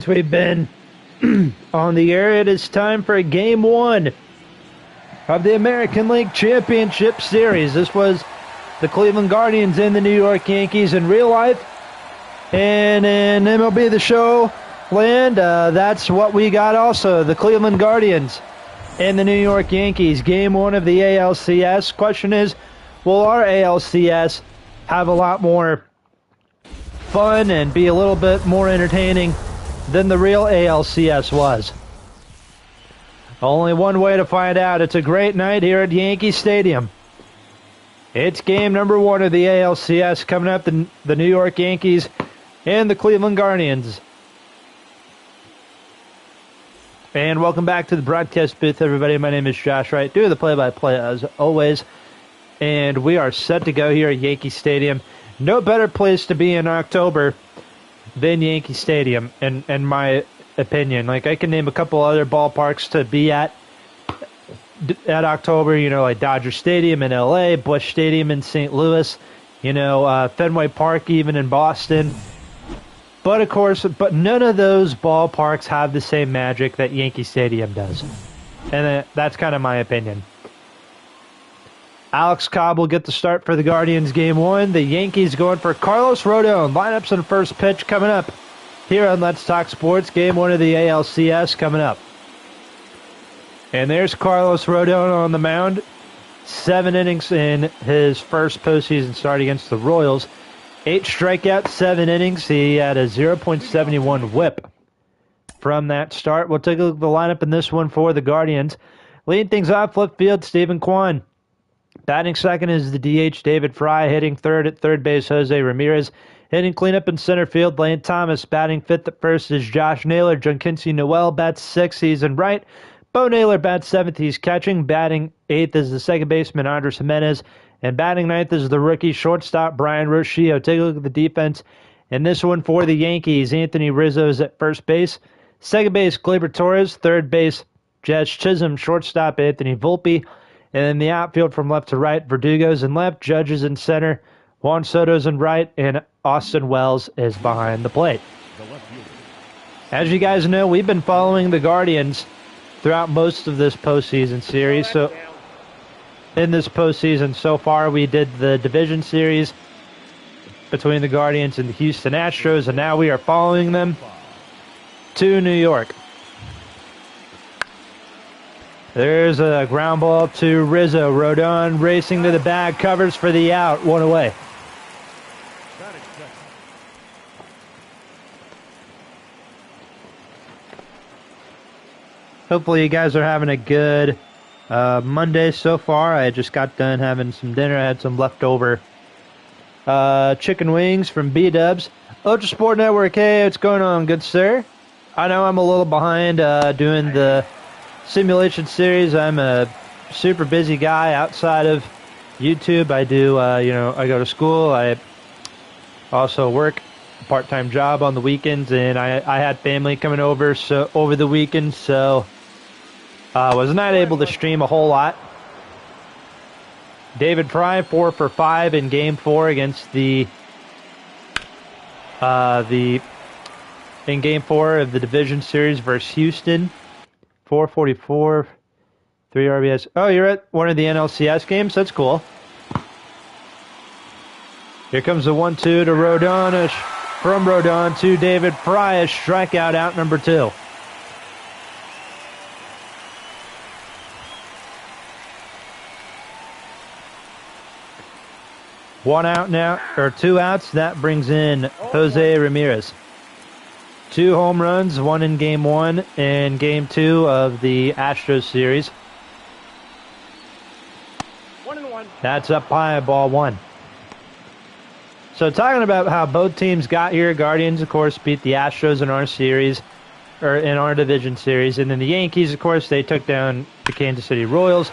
We've been on the air. It is time for game one of the American League Championship Series. This was the Cleveland Guardians and the New York Yankees in real life. And in MLB The Show land, that's what we got also. The Cleveland Guardians and the New York Yankees. Game one of the ALCS. Question is, will our ALCS have a lot more fun and be a little bit more entertaining than the real ALCS was? Only one way to find out. It's a great night here at Yankee Stadium. It's game number one of the ALCS coming up, the New York Yankees and the Cleveland Guardians. And welcome back to the broadcast booth, everybody. My name is Josh Wright, doing the play-by-play as always. And we are set to go here at Yankee Stadium. No better place to be in October than Yankee Stadium, in my opinion. Like, I can name a couple other ballparks to be at October, like Dodger Stadium in LA, Busch Stadium in St. Louis, Fenway Park even in Boston. But of course, none of those ballparks have the same magic that Yankee Stadium does. And that's kind of my opinion. Alex Cobb will get the start for the Guardians game one. The Yankees going for Carlos Rodon. Lineups and first pitch coming up here on Let's Talk Sports. Game one of the ALCS coming up. And there's Carlos Rodon on the mound. 7 innings in his first postseason start against the Royals. 8 strikeouts, 7 innings. He had a 0.71 whip from that start. We'll take a look at the lineup in this one for the Guardians. Leading things off, left field, Stephen Kwan. Batting second is the DH, David Fry. Hitting third at third base, Jose Ramirez. Hitting cleanup in center field, Lane Thomas. Batting fifth at first is Josh Naylor. Junkinsey Noel bats sixth, he's in right. Bo Naylor bats seventh, he's catching. Batting eighth is the second baseman, Andres Jimenez. And batting ninth is the rookie shortstop, Brian Rochio. Take a look at the defense. And this one for the Yankees, Anthony Rizzo is at first base. Second base, Gleyber Torres. Third base, Jazz Chisholm. Shortstop, Anthony Volpe. And in the outfield from left to right, Verdugo's in left, Judge is in center, Juan Soto's in right, and Austin Wells is behind the plate. As you guys know, we've been following the Guardians throughout most of this postseason series. So in this postseason so far, we did the division series between the Guardians and the Houston Astros, and now we are following them to New York. There's a ground ball to Rizzo. Rodon racing to the bag, covers for the out, one away. Hopefully you guys are having a good Monday so far. I just got done having some dinner. I had some leftover chicken wings from B-Dubs. Ultra Sport Network, hey, what's going on, good sir? I know I'm a little behind doing the simulation series. I'm a super busy guy outside of YouTube. I do, I go to school. I also work a part-time job on the weekends, and I had family coming over over the weekend, so I was not able to stream a whole lot. David Fry, 4 for 5 in Game 4 against in Game 4 of the division series versus Houston. 444, 3 RBS. Oh, you're at one of the NLCS games? That's cool. Here comes the 1-2 to Rodon. From Rodon to David Fry. A strikeout out number 2. One out now, or 2 outs. That brings in Jose Ramirez. 2 home runs, 1 in Game 1 and Game 2 of the Astros series. 1-1. That's up high, ball 1. So talking about how both teams got here, Guardians, of course, beat the Astros in our series, or in our division series. And then the Yankees, of course, they took down the Kansas City Royals.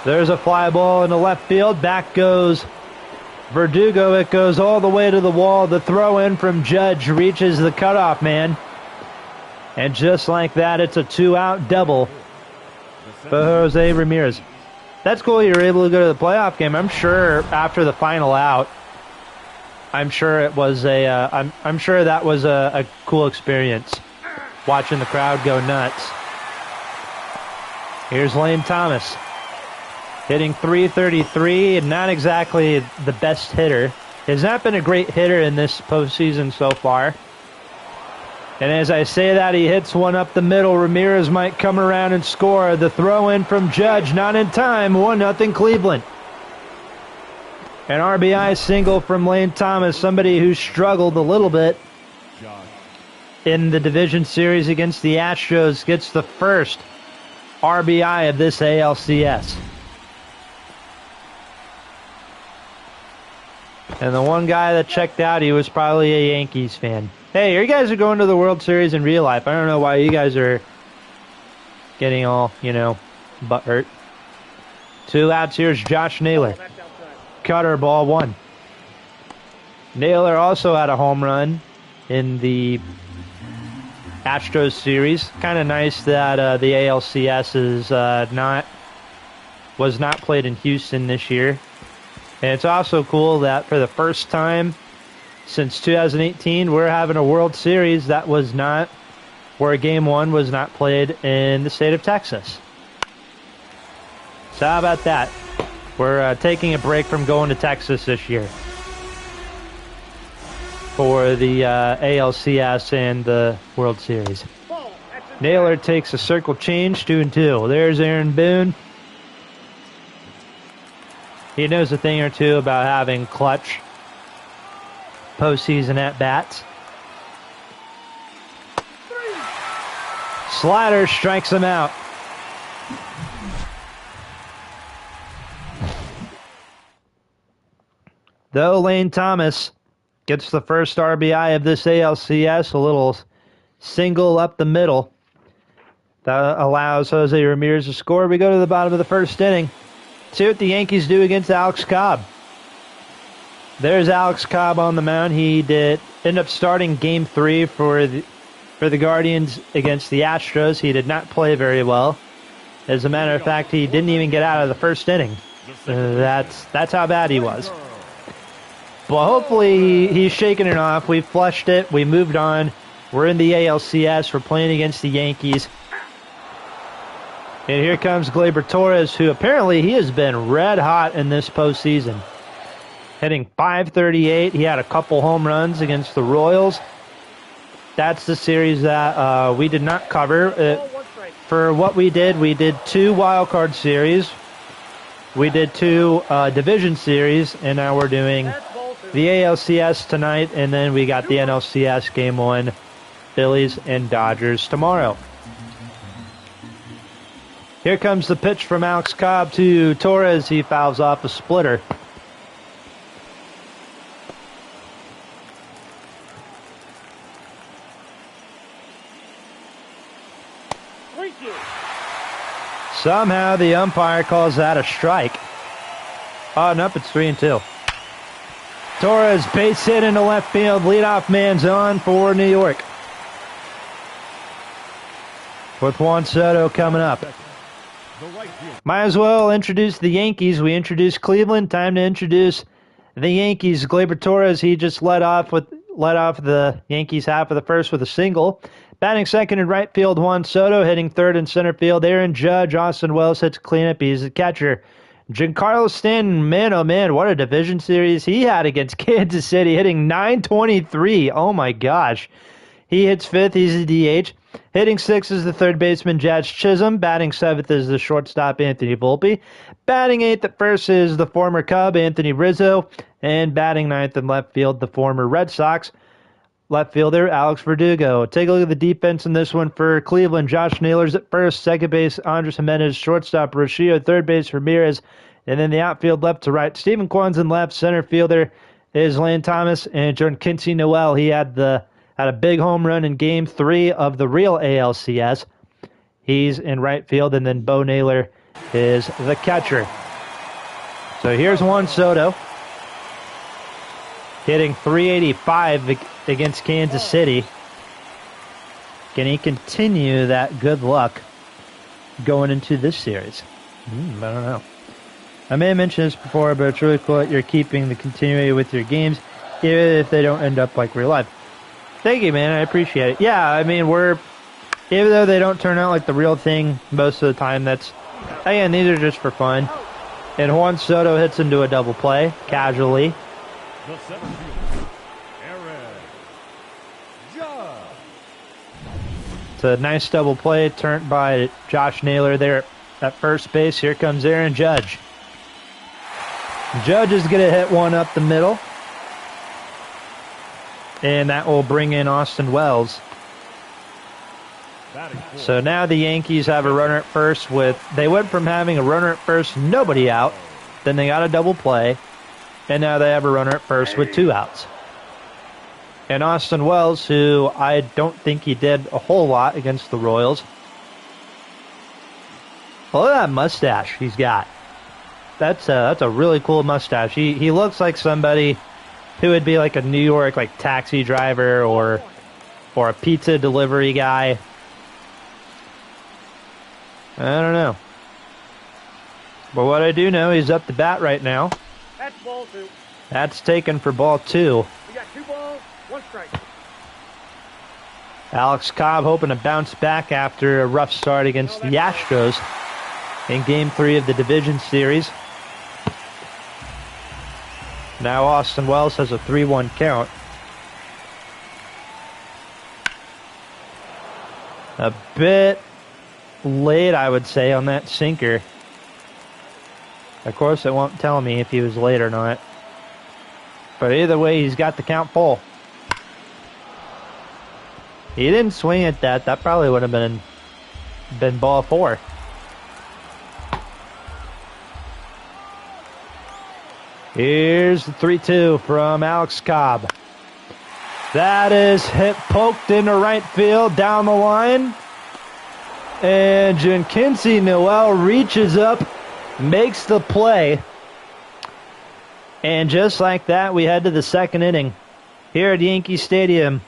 There's a fly ball in the left field. Back goes Verdugo. It goes all the way to the wall. The throw in from Judge reaches the cutoff man. And just like that, it's a 2-out double for Jose Ramirez. That's cool. You're able to go to the playoff game. I'm sure after the final out, I'm sure it was I'm sure that was a cool experience watching the crowd go nuts. Here's Lane Thomas hitting .333, and not exactly the best hitter. Has not been a great hitter in this postseason so far. And as I say that, he hits one up the middle. Ramirez might come around and score. The throw in from Judge, not in time. 1-0 Cleveland. An RBI single from Lane Thomas, somebody who struggled a little bit in the division series against the Astros, gets the first RBI of this ALCS. And the one guy that checked out, he was probably a Yankees fan. Hey, you guys are going to the World Series in real life. I don't know why you guys are getting all, butthurt. 2 outs. Here's Josh Naylor. Cutter, ball 1. Naylor also had a home run in the Astros series. Kind of nice that the ALCS was not played in Houston this year. And it's also cool that for the first time since 2018, we're having a World Series that was not, where Game 1 was not played in the state of Texas. So how about that? We're taking a break from going to Texas this year for the ALCS and the World Series. Naylor takes a circle change, 2-2. There's Aaron Boone. He knows a thing or two about having clutch postseason at-bats. Slider strikes him out. Though Lane Thomas gets the first RBI of this ALCS, a little single up the middle that allows Jose Ramirez to score. We go to the bottom of the first inning. See what the Yankees do against Alex Cobb. There's Alex Cobb on the mound. He did end up starting Game 3 for the Guardians against the Astros. He did not play very well. As a matter of fact, he didn't even get out of the first inning. That's how bad he was. Well, hopefully he's shaking it off. We flushed it. We moved on. We're in the ALCS. We're playing against the Yankees. And here comes Gleyber Torres, who apparently he has been red hot in this postseason. Hitting .538. He had a couple home runs against the Royals. That's the series that we did not cover. For what we did 2 wild card series. We did 2 division series, and now we're doing the ALCS tonight, and then we got the NLCS Game 1, Phillies and Dodgers tomorrow. Here comes the pitch from Alex Cobb to Torres. He fouls off a splitter. Somehow the umpire calls that a strike. Oh, nope, it's 3-2. Torres base hit into left field. Leadoff man's on for New York. With Juan Soto coming up. Might as well introduce the Yankees. We introduced Cleveland. Time to introduce the Yankees. Gleyber Torres, he just led off the Yankees half of the first with a single. Batting second in right field, Juan Soto. Hitting third in center field, Aaron Judge. Austin Wells hits cleanup. He's the catcher. Giancarlo Stanton, man, oh man, what a division series he had against Kansas City, hitting .923. Oh my gosh. He hits fifth. He's a DH. Hitting sixth is the third baseman, Jazz Chisholm. Batting seventh is the shortstop, Anthony Volpe. Batting eighth at first is the former Cub, Anthony Rizzo. And batting ninth in left field, the former Red Sox left fielder, Alex Verdugo. Take a look at the defense in this one for Cleveland. Josh Naylor's at first, second base, Andres Jimenez, shortstop, Rocio, third base, Ramirez. And then the outfield left to right, Steven Kwan's in left, center fielder is Lane Thomas. And John Quincy Noel, he had a big home run in Game 3 of the real ALCS. He's in right field, and then Bo Naylor is the catcher. So here's Juan Soto, hitting .385 against Kansas City. Can he continue that good luck going into this series? I don't know. I may have mentioned this before, but it's really cool that you're keeping the continuity with your games, even if they don't end up like real life. Thank you, man. I appreciate it. Yeah, I mean, we're Even though they don't turn out like the real thing most of the time, that's, again, these are just for fun. And Juan Soto hits into a double play, casually. The center fielder, Aaron Judge. It's a nice double play turned by Josh Naylor there at first base. Here comes Aaron Judge. Judge is going to hit one up the middle. And that will bring in Austin Wells. So now the Yankees have a runner at first they went from having a runner at first, nobody out, then they got a double play, and now they have a runner at first with 2 outs. And Austin Wells, who I don't think he did a whole lot against the Royals. Look at that mustache he's got. That's a really cool mustache. He looks like somebody who would be like a New York like taxi driver or a pizza delivery guy. I don't know. But what I do know, he's up to bat right now. That's ball 2. That's taken for ball 2. We got 2 balls, 1 strike. Alex Cobb hoping to bounce back after a rough start against the Astros in Game 3 of the Division Series. Now Austin Wells has a 3-1 count. A bit late, I would say, on that sinker. Of course, it won't tell me if he was late or not. But either way, he's got the count full. He didn't swing at that. That probably would have been ball 4. Here's the 3-2 from Alex Cobb. That is hit poked into right field down the line. And Jenkinson Noel reaches up, makes the play. And just like that, we head to the second inning here at Yankee Stadium.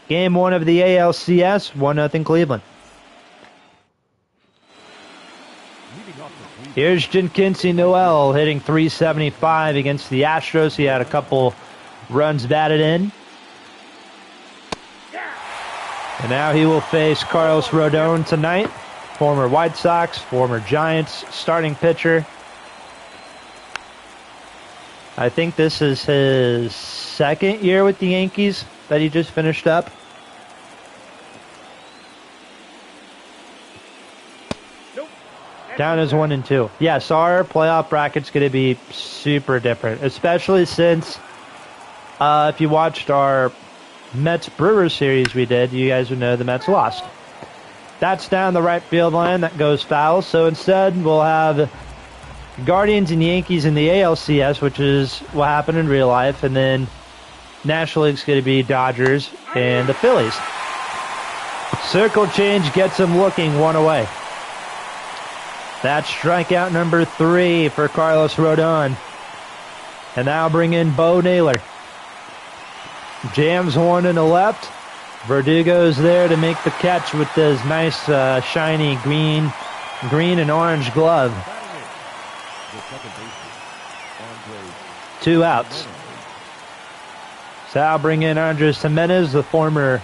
Game 1 of the ALCS, 1-0 Cleveland. Here's Jenkinson Noel hitting .375 against the Astros. He had a couple runs batted in. And now he will face Carlos Rodon tonight. Former White Sox, former Giants starting pitcher. I think this is his 2nd year with the Yankees that he just finished up. Down as 1-2. Yes, our playoff bracket's going to be super different, especially since if you watched our Mets-Brewers series we did, you guys would know the Mets lost. That's down the right field line. That goes foul. So instead, we'll have Guardians and Yankees in the ALCS, which is what happened in real life. And then National League's going to be Dodgers and the Phillies. Circle change gets him looking 1 away. That's strikeout number 3 for Carlos Rodon. And now bring in Bo Naylor. Jams one in the left. Verdugo's there to make the catch with this nice shiny green and orange glove. 2 outs. So I'll bring in Andres Jimenez, the former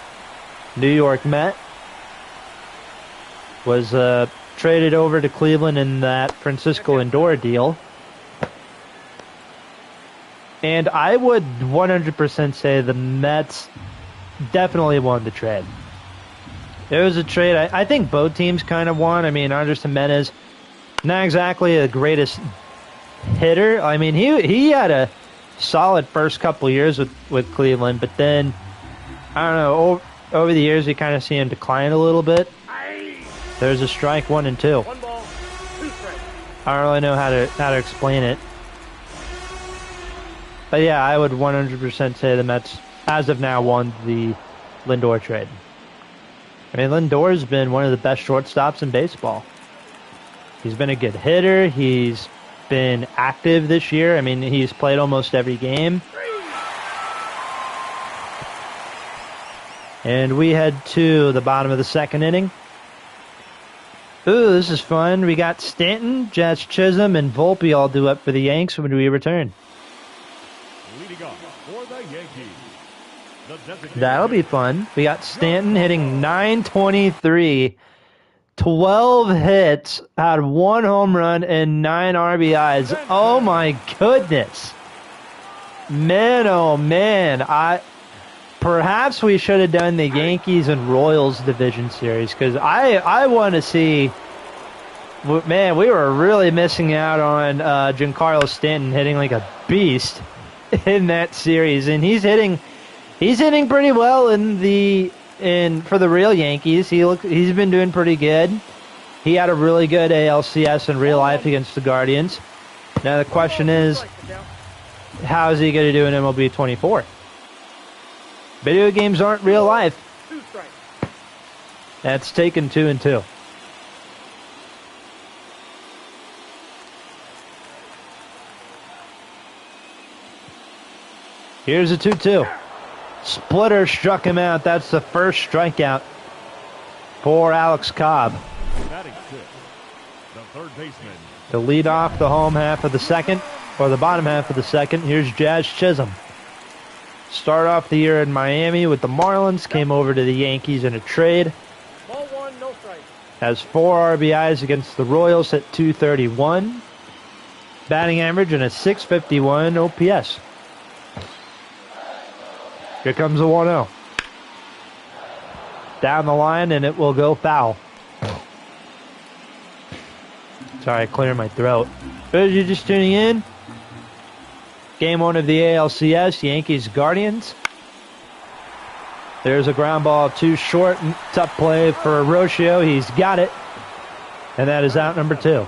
New York Met. Was traded over to Cleveland in that Francisco Lindor deal. And I would 100% say the Mets definitely won the trade. It was a trade I think both teams kind of won. I mean, Andres Jimenez, not exactly the greatest hitter. I mean, he had a solid first couple years with Cleveland, but then, I don't know, over the years we kind of see him decline a little bit. There's a strike, 1 and 2. 1 ball, 2 strikes. I don't really know how to explain it. But yeah, I would 100% say the Mets, as of now, won the Lindor trade. I mean, Lindor's been one of the best shortstops in baseball. He's been a good hitter. He's been active this year. I mean, he's played almost every game. And we head to the bottom of the second inning. Ooh, this is fun. We got Stanton, Jazz Chisholm, and Volpe all due up for the Yanks when we return. Leading off for the Yankees, The designated That'll be fun. We got Stanton hitting .923, 12 hits, had 1 home run, and 9 RBIs. Oh my goodness. Man, oh man. Perhaps we should have done the Yankees and Royals division series, because I want to see. Man, we were really missing out on Giancarlo Stanton hitting like a beast in that series, and he's hitting pretty well for the real Yankees. He's been doing pretty good. He had a really good ALCS in real life against the Guardians. Now the question is, how is he going to do in MLB 24? Video games aren't real life. 2 strikes. That's taken 2-2. Here's a 2-2. Splitter struck him out. That's the first strikeout for Alex Cobb. batting 6. The third baseman. To lead off the home half of the second, or the bottom half of the second, here's Jazz Chisholm. Start off the year in Miami with the Marlins, came over to the Yankees in a trade. Ball 1, no strike. Has 4 RBIs against the Royals at .231. Batting average and a .651 OPS. Here comes a 1-0. Down the line, and it will go foul. Sorry, I cleared my throat. Those you just tuning in, Game 1 of the ALCS, Yankees Guardians. There's a ground ball too short. Tough play for Rocio. He's got it. And that is out number 2. The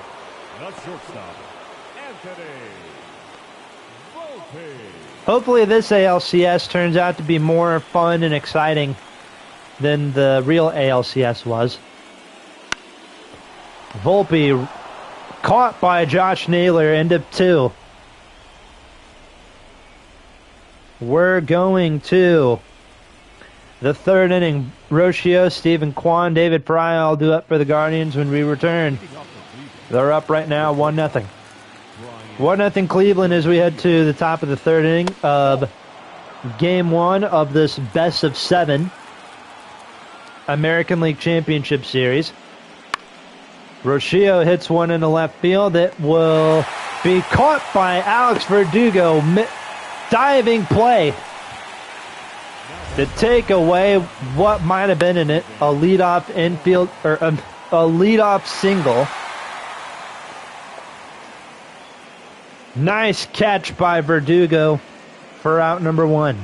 shortstop, Anthony Volpe. Hopefully this ALCS turns out to be more fun and exciting than the real ALCS was. Volpe caught by Josh Naylor, end of 2. We're going to the 3rd inning. Rocio, Stephen Kwan, David Fry all do up for the Guardians when we return. They're up right now 1-0. 1-0 Cleveland as we head to the top of the 3rd inning of Game 1 of this best of 7 American League Championship Series. Rocio hits one in the left field. It will be caught by Alex Verdugo. Diving play to take away what might have been in it, a leadoff infield or a leadoff single. Nice catch by Verdugo for out number 1.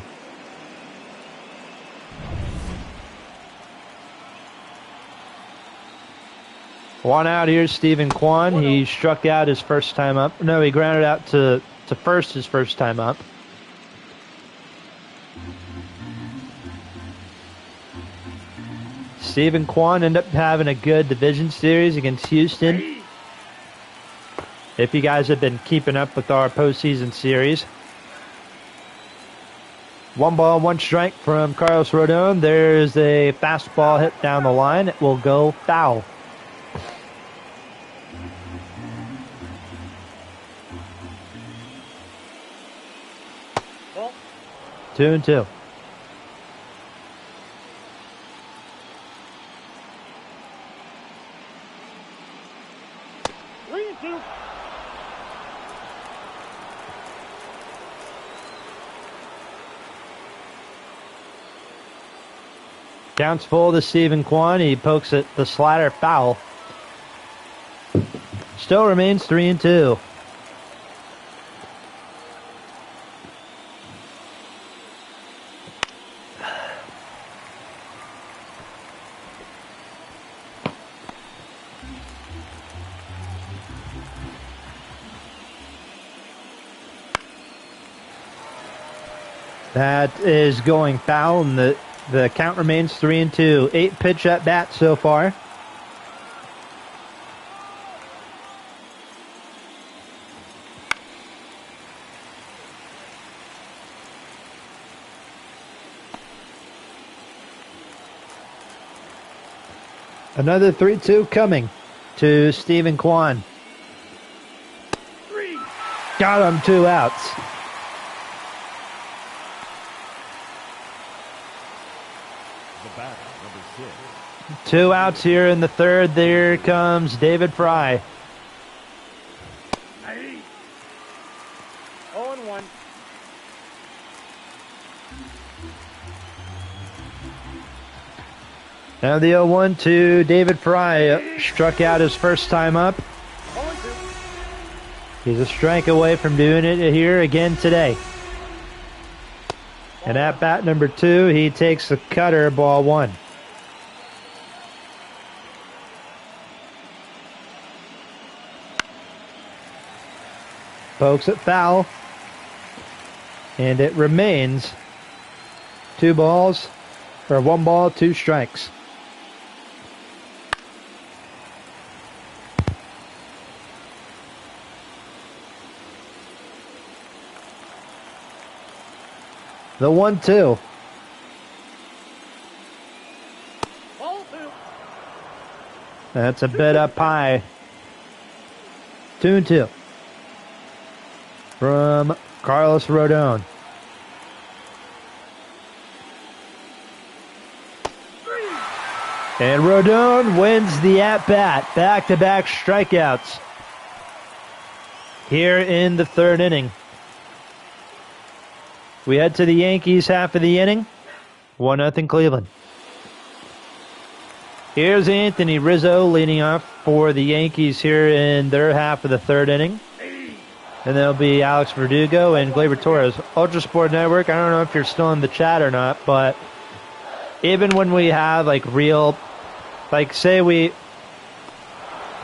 One out here, Stephen Kwan. He struck out his first time up. No, he grounded out to first his first time up. Stephen Kwan ended up having a good division series against Houston. If you guys have been keeping up with our postseason series. 1 ball, 1 strike from Carlos Rodon. There's a fastball hit down the line. It will go foul. Ball. 2-2. Counts full to Stephen Kwan. He pokes it, the slider foul. Still remains 3-2. That is going foul, and the count remains 3-2. 8 pitch at bat so far. Another 3-2 coming to Stephen Kwan. Got him 2 outs. 2 outs here in the third. There comes David Fry. 0-1. Now the 0-1 to David Fry. Struck out his first time up. 0-2. He's a strike away from doing it here again today. And at bat number 2, he takes the cutter, ball 1. Pokes it foul. And it remains 1 ball, 2 strikes. The 1-2. 0-2. That's a bit up high. 2-2. From Carlos Rodon. And Rodon wins the at-bat. Back-to-back strikeouts here in the third inning. We head to the Yankees half of the inning. 1-0 Cleveland. Here's Anthony Rizzo leading off for the Yankees here in their half of the third inning. And there'll be Alex Verdugo and Gleyber Torres. Ultra Sport Network, I don't know if you're still in the chat or not, but even when we have say we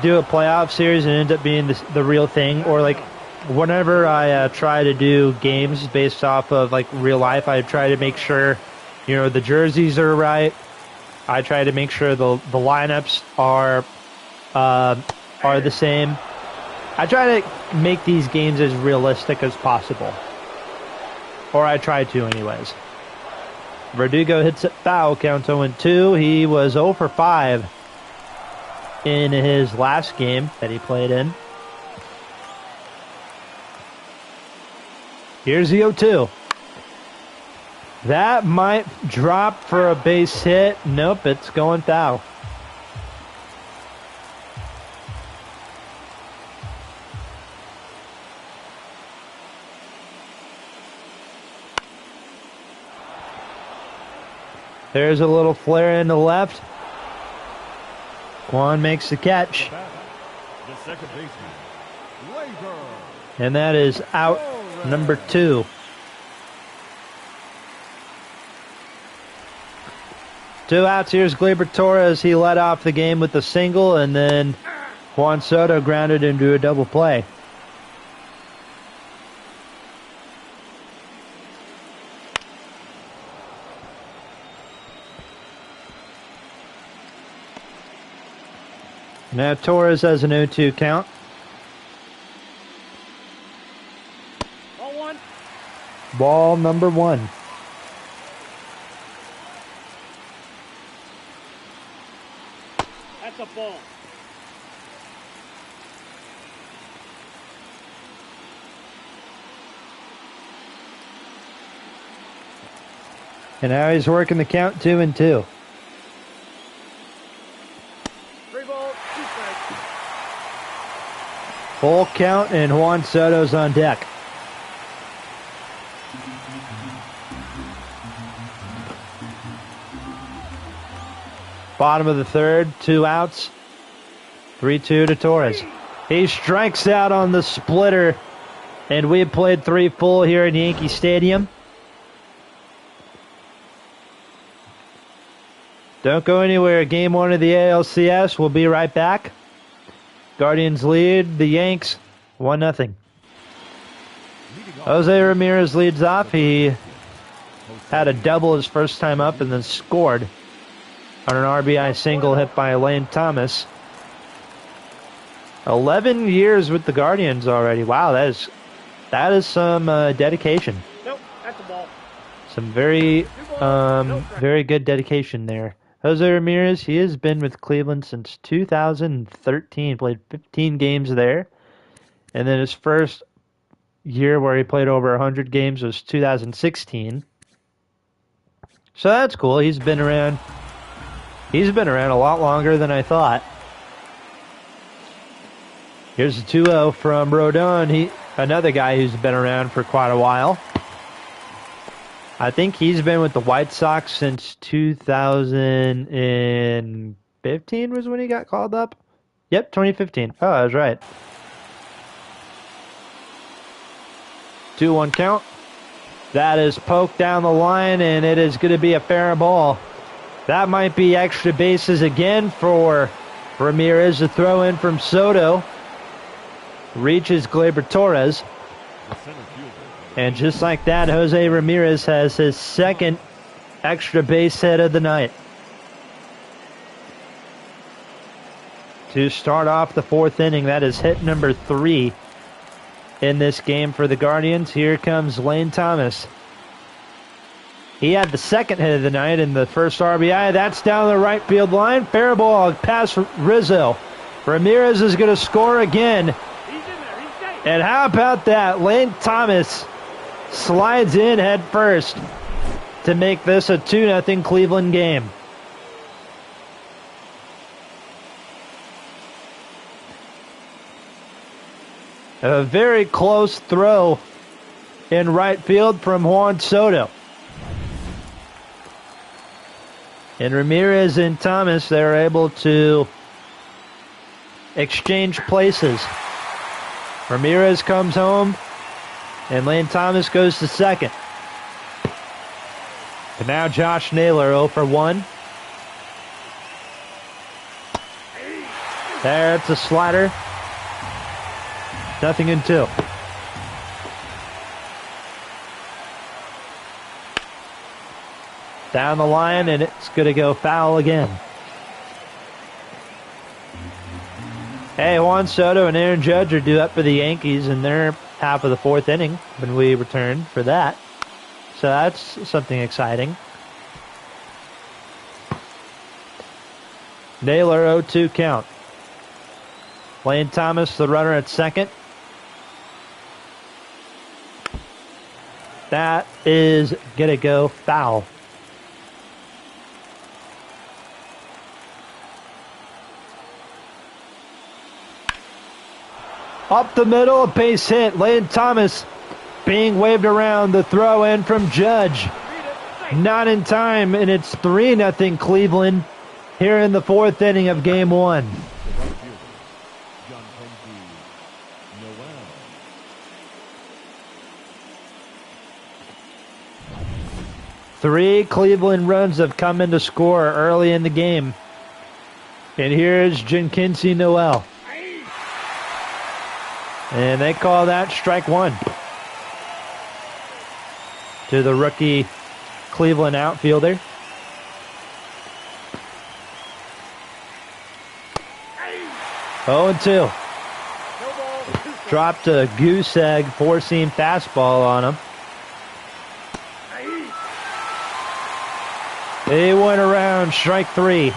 do a playoff series and it ends up being the real thing, or whenever I try to do games based off of real life, I try to make sure, the jerseys are right. I try to make sure the lineups are the same. I try to make these games as realistic as possible, or I try to, anyways. Verdugo hits it foul, count 0-2. He was 0 for 5 in his last game that he played in. Here's the 0-2. That might drop for a base hit. Nope, it's going foul. There's a little flare in the left. Quan makes the catch. The second baseman, Labor. And that is out number 2. Two outs. Here's Gleyber Torres. He led off the game with a single, and then Juan Soto grounded into a double play. Now Torres has an 0-2 count. 0-1. Ball number 1. That's a ball. And now he's working the count 2-2. 3 balls, 2 strikes. Full count, and Juan Soto's on deck. Bottom of the third, 2 outs. 3-2 to Torres. He strikes out on the splitter, and we have played 3 full here in Yankee Stadium. Don't go anywhere. Game 1 of the ALCS. We'll be right back. Guardians lead the Yanks 1-0. Jose Ramirez leads off. He had a double his first time up and then scored on an RBI single hit by Lane Thomas. 11 years with the Guardians already. Wow, that is some dedication. Nope, that's a ball. Some very very good dedication there. Jose Ramirez, he has been with Cleveland since 2013. Played 15 games there. And then his first year where he played over 100 games was 2016. So that's cool. He's been around He's been around a lot longer than I thought. Here's a 2-0 from Rodon. Another guy who's been around for quite a while. I think he's been with the White Sox since 2015 was when he got called up. Yep, 2015. Oh, I was right. 2-1 count. That is poked down the line, and it is going to be a fair ball. That might be extra bases again for Ramirez. A throw in from Soto. Reaches Gleyber Torres. And just like that, Jose Ramirez has his second extra base hit of the night. To start off the fourth inning, that is hit number 3 in this game for the Guardians. Here comes Lane Thomas. He had the second hit of the night in the first RBI. That's down the right field line. Fair ball past Rizzo. Ramirez is going to score again. And how about that? Lane Thomas slides in head first to make this a 2-0 Cleveland game. A very close throw in right field from Juan Soto. And Ramirez and Thomas, they're able to exchange places. Ramirez comes home, and Lane Thomas goes to second. And now Josh Naylor 0 for 1. There, it's a slider. 0-2. Down the line, and it's going to go foul again. Hey, Juan Soto and Aaron Judge are due up for the Yankees in their half of the fourth inning when we return for that. So that's something exciting. Naylor 0-2 count. Lane Thomas, the runner at second. That is going to go foul. Up the middle, a base hit. Lane Thomas being waved around. The throw in from Judge. Not in time, and it's 3-0 Cleveland here in the fourth inning of Game 1. Three Cleveland runs have come in to score early in the game. And here's Jenkinson Noel. And they call that strike one to the rookie Cleveland outfielder. Oh, 2. Dropped a goose egg, four-seam fastball on him. They went around, strike 3.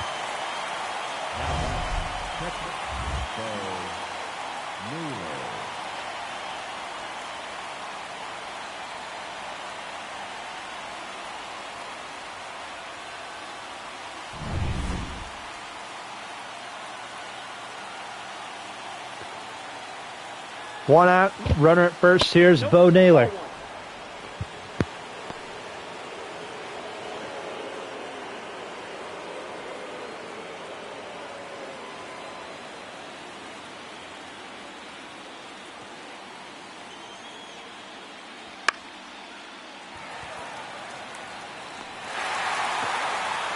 One out, runner at first. Here's Bo Naylor.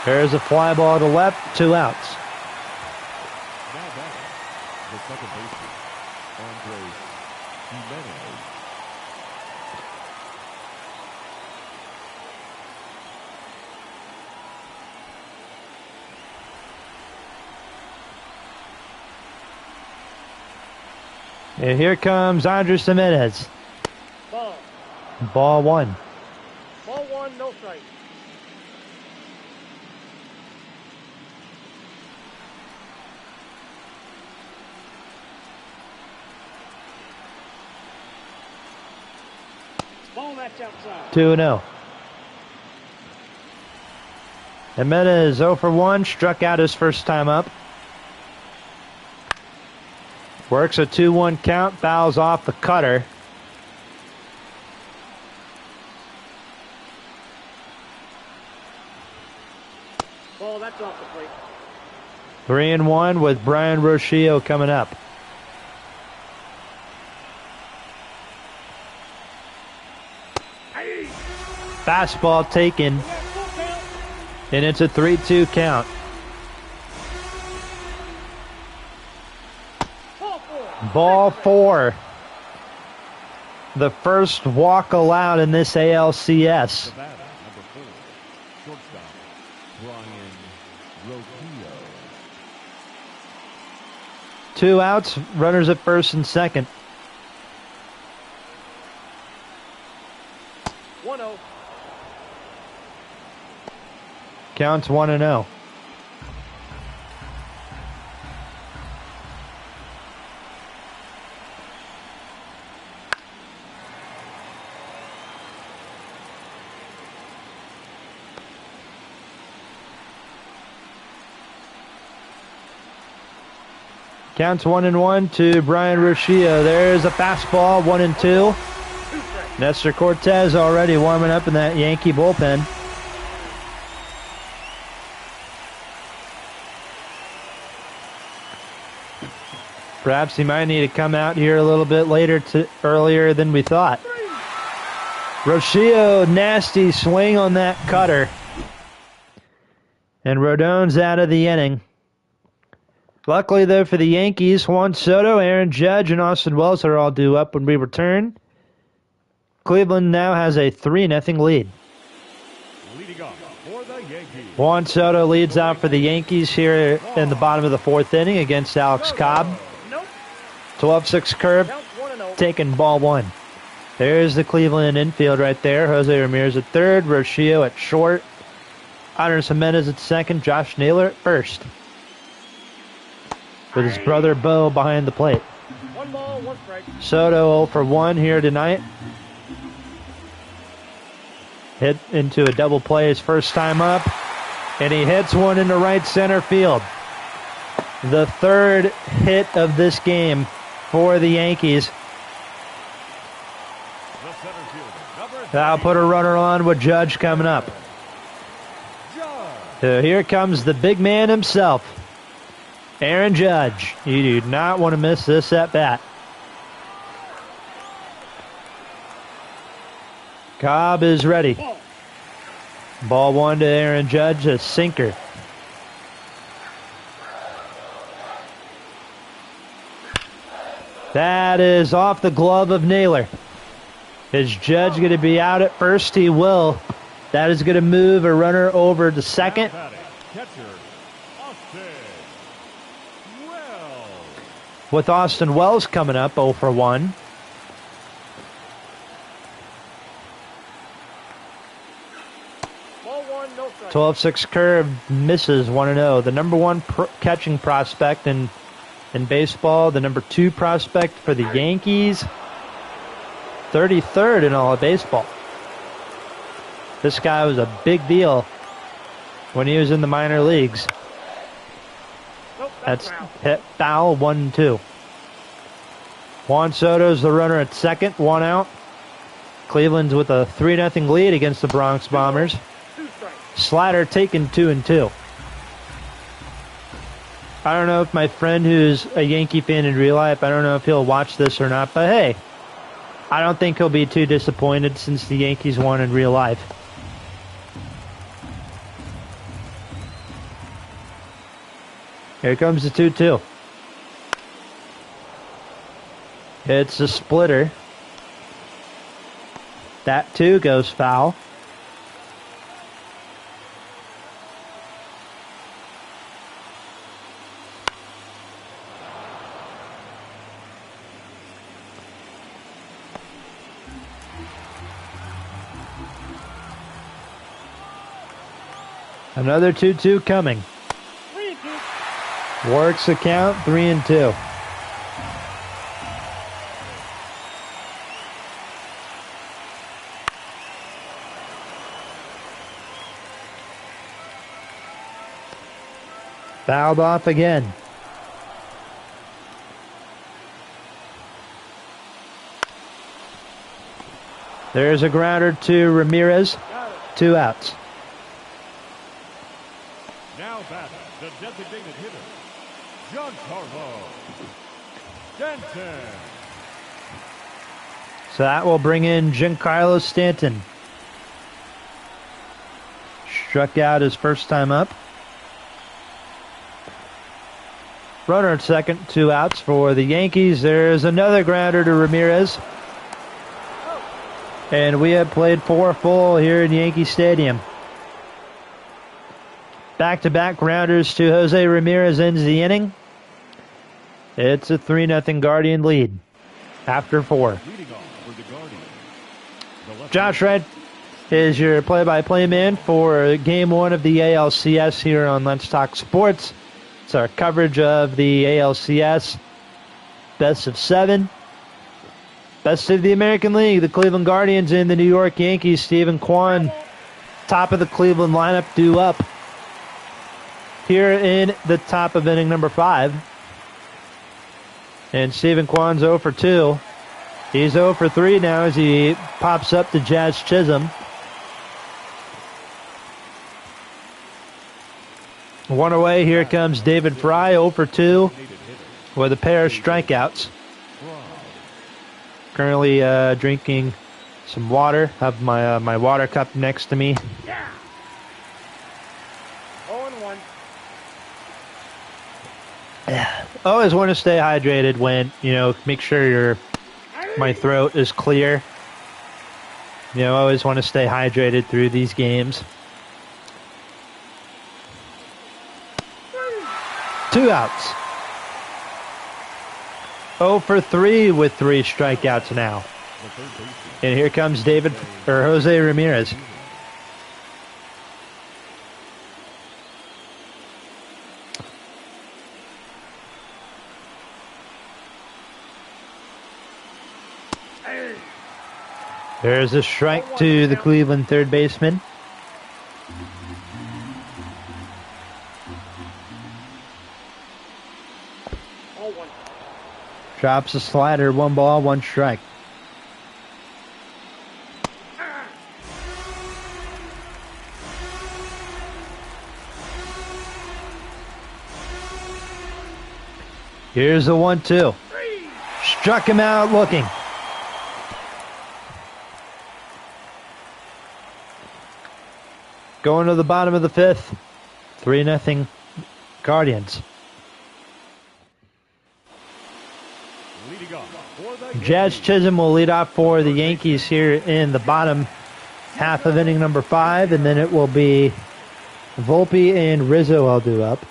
There's a fly ball to left, 2 outs. Now batting, the second baseman, Andres Jimenez. And here comes Andres Jimenez. Ball. Ball 1. Ball 1, no strike. Ball, that's outside. 2-0. Jimenez 0 for 1, struck out his first time up. Works a 2-1 count, fouls off the cutter. Ball, that's off the plate. 3-1 with Brian Rochio coming up. Fastball taken, and it's a 3-2 count. Ball 4. The first walk allowed in this ALCS. The batter, number 4, shortstop, Brian Rochio. 2 outs, runners at first and second. 1-0. Counts 1-0. Counts 1-1 to Brian Rochio. There's a fastball, 1-2. Nestor Cortez already warming up in that Yankee bullpen. Perhaps he might need to come out here a little bit earlier than we thought. Rochio, nasty swing on that cutter. And Rodon's out of the inning. Luckily, though, for the Yankees, Juan Soto, Aaron Judge, and Austin Wells are all due up when we return. Cleveland now has a 3-0 lead. Leading off for the Yankees. Juan Soto leads out for the Yankees here in the bottom of the 4th inning against Alex Cobb. Nope. 12-6 curve, Count 1-0. taking ball 1. There's the Cleveland infield right there. Jose Ramirez at third, Rochio at short, Andres Jimenez at second, Josh Naylor at first, with his brother Bo behind the plate. 1 ball, 1 strike. Soto 0 for 1 here tonight. Hit into a double play his first time up, and he hits one into right center field. The 3rd hit of this game for the Yankees. The center fielder, number 3, That'll put a runner on with Judge coming up. Judge. So here comes the big man himself, Aaron Judge. You do not want to miss this at bat. Cobb is ready. Ball 1 to Aaron Judge, a sinker. That is off the glove of Naylor. Is Judge going to be out at first? He will. That is going to move a runner over to second. Batting, catcher, Austin Wells. With Austin Wells coming up 0 for 1. Ball 1, no strike. 12-6 curve, misses 1-0. The number 1 catching prospect in baseball. The number 2 prospect for the Yankees. 33rd in all of baseball. This guy was a big deal when he was in the minor leagues. Nope, That's foul. hit foul, 1-2. Juan Soto's the runner at second, 1 out. Cleveland's with a 3-0 lead against the Bronx Bombers. 2 strikes. Slider taken 2-2. I don't know if my friend who's a Yankee fan in real life, I don't know if he'll watch this or not, but hey, I don't think he'll be too disappointed since the Yankees won in real life. Here comes the 2-2. It's a splitter. That too goes foul. Another 2-2 coming. 3-2. Works the count, 3-2. Fouled off again. There's a grounder to Ramirez. 2 outs. Now batting, the designated hitter, Giancarlo Stanton. So that will bring in Giancarlo Stanton. Struck out his first time up. Runner at second, 2 outs for the Yankees. There's another grounder to Ramirez. And we have played 4 full here in Yankee Stadium. Back-to-back grounders to Jose Ramirez ends the inning. It's a 3-0 Guardian lead after 4. Leading off for the Guardians, the left Josh Wright is your play-by-play man for Game 1 of the ALCS here on Let's Talk Sports. It's our coverage of the ALCS. Best of 7. Best of the American League, the Cleveland Guardians and the New York Yankees. Stephen Kwan, top of the Cleveland lineup, due up here in the top of inning number 5. And Stephen Kwan's 0 for 2. He's 0 for 3 now as he pops up to Jazz Chisholm. 1 away, here comes David Fry, 0 for 2 with a pair of strikeouts. Currently drinking some water. Have my water cup next to me. Yeah. 0-1. Always want to stay hydrated when, make sure my throat is clear. Always want to stay hydrated through these games. 2 outs. 0 for 3 with 3 strikeouts now. And here comes Jose Ramirez. There's a strike to the Cleveland third baseman. Drops a slider, 1 ball, 1 strike. Here's the 1-2. Struck him out looking. Going to the bottom of the 5th. 3-0 Guardians. Jazz Chisholm will lead off for the Yankees here in the bottom half of inning number 5, and then it will be Volpe and Rizzo all due up.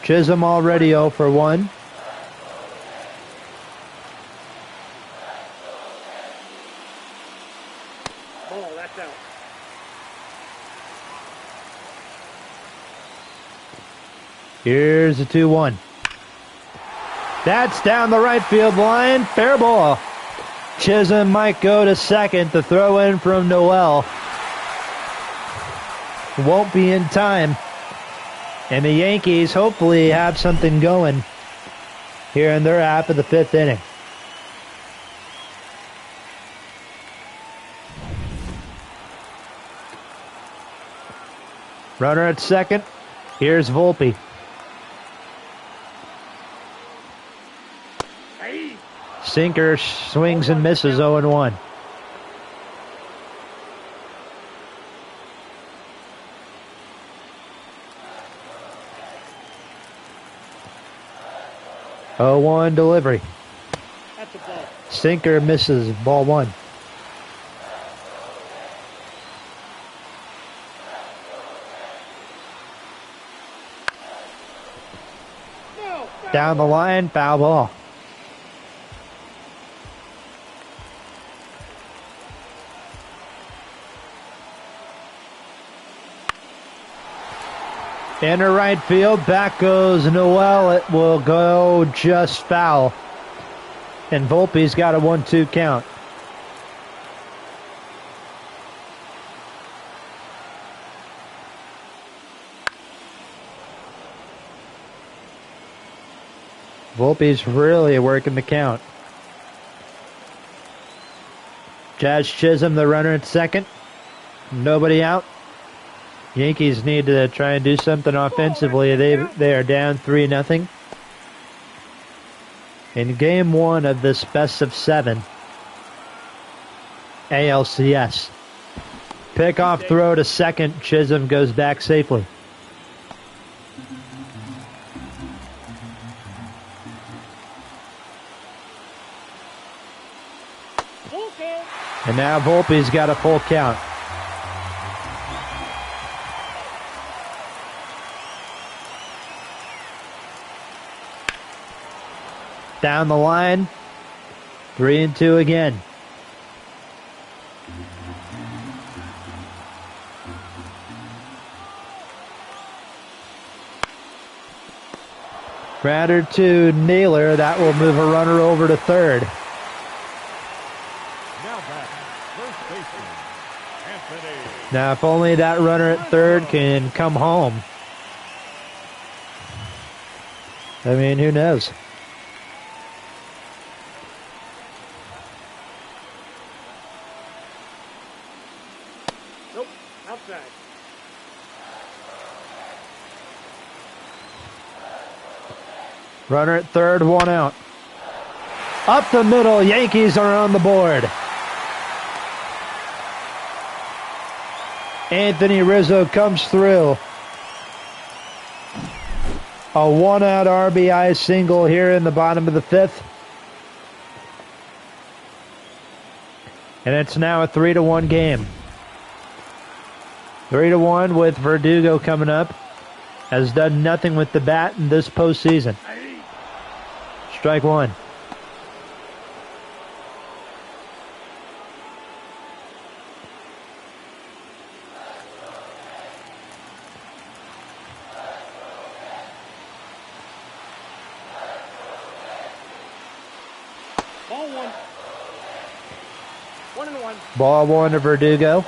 Chisholm already 0 for 1. Oh, that's out. Here's a 2-1. That's down the right field line. Fair ball. Chisholm might go to second. The throw in from Noel won't be in time. And the Yankees hopefully have something going here in their half of the 5th inning. Runner at second. Here's Volpe. Sinker swings and misses 0-1. Oh, 1 delivery. That's a ball. Sinker misses, ball 1. No, Down the line, foul ball. Into right field. Back goes Noel. It will go just foul. And Volpe's got a 1-2 count. Volpe's really working the count. Jazz Chisholm, the runner at second. Nobody out. Yankees need to try and do something offensively. They are down 3-0. In game one of this best of 7 ALCS. Pickoff throw to second. Chisholm goes back safely. And now Volpe's got a full count. Down the line. 3-2 again. Grounder to Naylor. That will move a runner over to third. Now back, first baseman, Anthony. Now, if only that runner at third can come home. I mean, who knows? Nope. Outside. Runner at third, 1 out. Up the middle, Yankees are on the board. Anthony Rizzo comes through. A 1-out RBI single here in the bottom of the 5th. And it's now a 3-1 game. 3-1 with Verdugo coming up. Has done nothing with the bat in this postseason. Strike one. Ball one. 1-1. Ball one to Verdugo.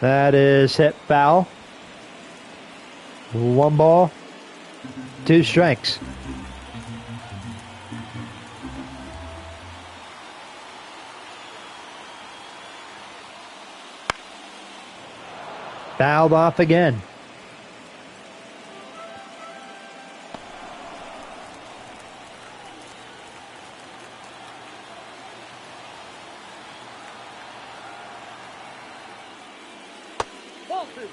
That is hit foul. 1 ball, 2 strikes. Fouled off again. Ball 2.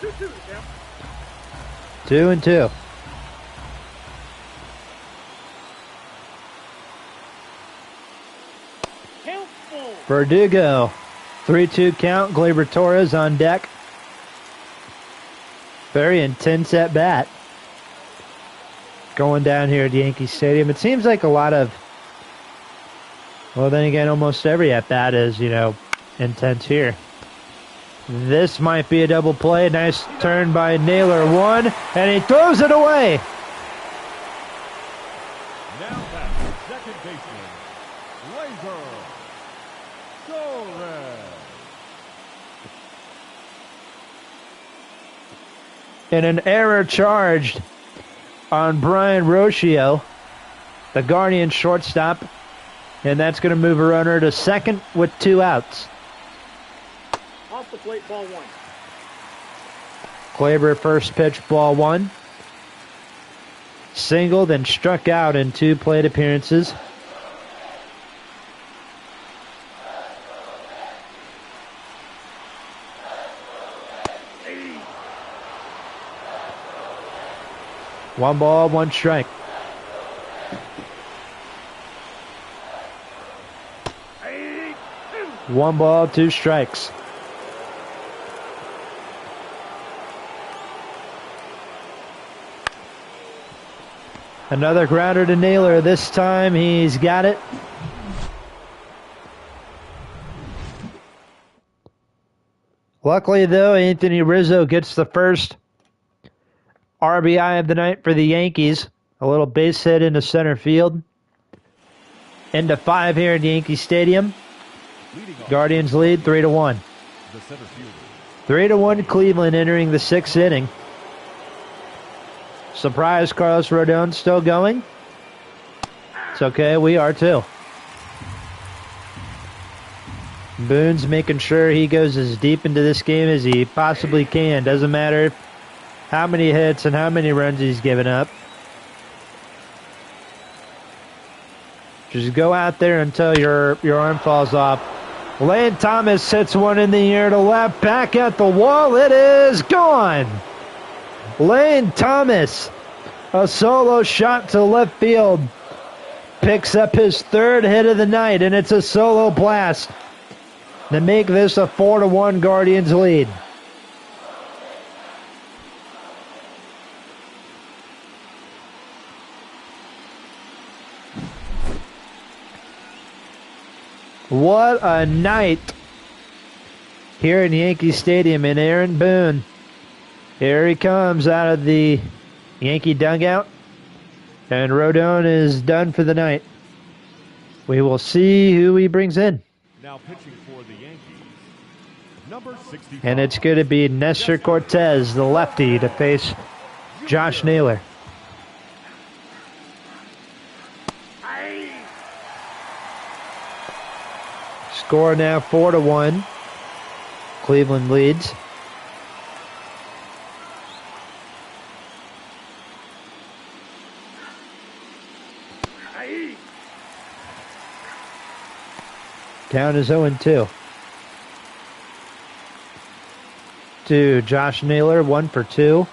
2-2 now. 2-2. Count full. Verdugo. 3-2 count. Gleyber Torres on deck. Very intense at bat. Going down here at Yankee Stadium. It seems like a lot of, well, then again, almost every at bat is, intense here. This might be a double play. Nice turn by Naylor. 1, and he throws it away. Now back, second baseman, Gleyber Torres. And an error charged on Brian Rocio, the Guardian shortstop. And that's going to move a runner to second with 2 outs. Off the plate, ball 1. Gleyber first pitch, ball 1. Singled and struck out in 2 plate appearances. One ball, 1 strike. One ball, 2 strikes. Another grounder to Naylor. This time he's got it. Luckily, though, Anthony Rizzo gets the first RBI of the night for the Yankees. A little base hit into center field. Into 5 here at Yankee Stadium. Guardians lead 3-1. The center fielder. 3-1 Cleveland entering the 6th inning. Surprise, Carlos Rodon still going. It's okay, we are too. Boone's making sure he goes as deep into this game as he possibly can. Doesn't matter how many hits and how many runs he's given up. Just go out there until your arm falls off. Lane Thomas hits one in the air to left, back at the wall. It is gone. Lane Thomas, a solo shot to left field, picks up his 3rd hit of the night, and it's a solo blast to make this a 4-1 Guardians lead. What a night here in Yankee Stadium, and Aaron Boone, here he comes out of the Yankee dugout, and Rodon is done for the night. We will see who he brings in. Now pitching for the Yankees, number 65. And it's going to be Nestor Cortez, the lefty, to face Josh Naylor. Score now 4-1. Cleveland leads. Count is 0-2. To Josh Naylor, 1 for 2.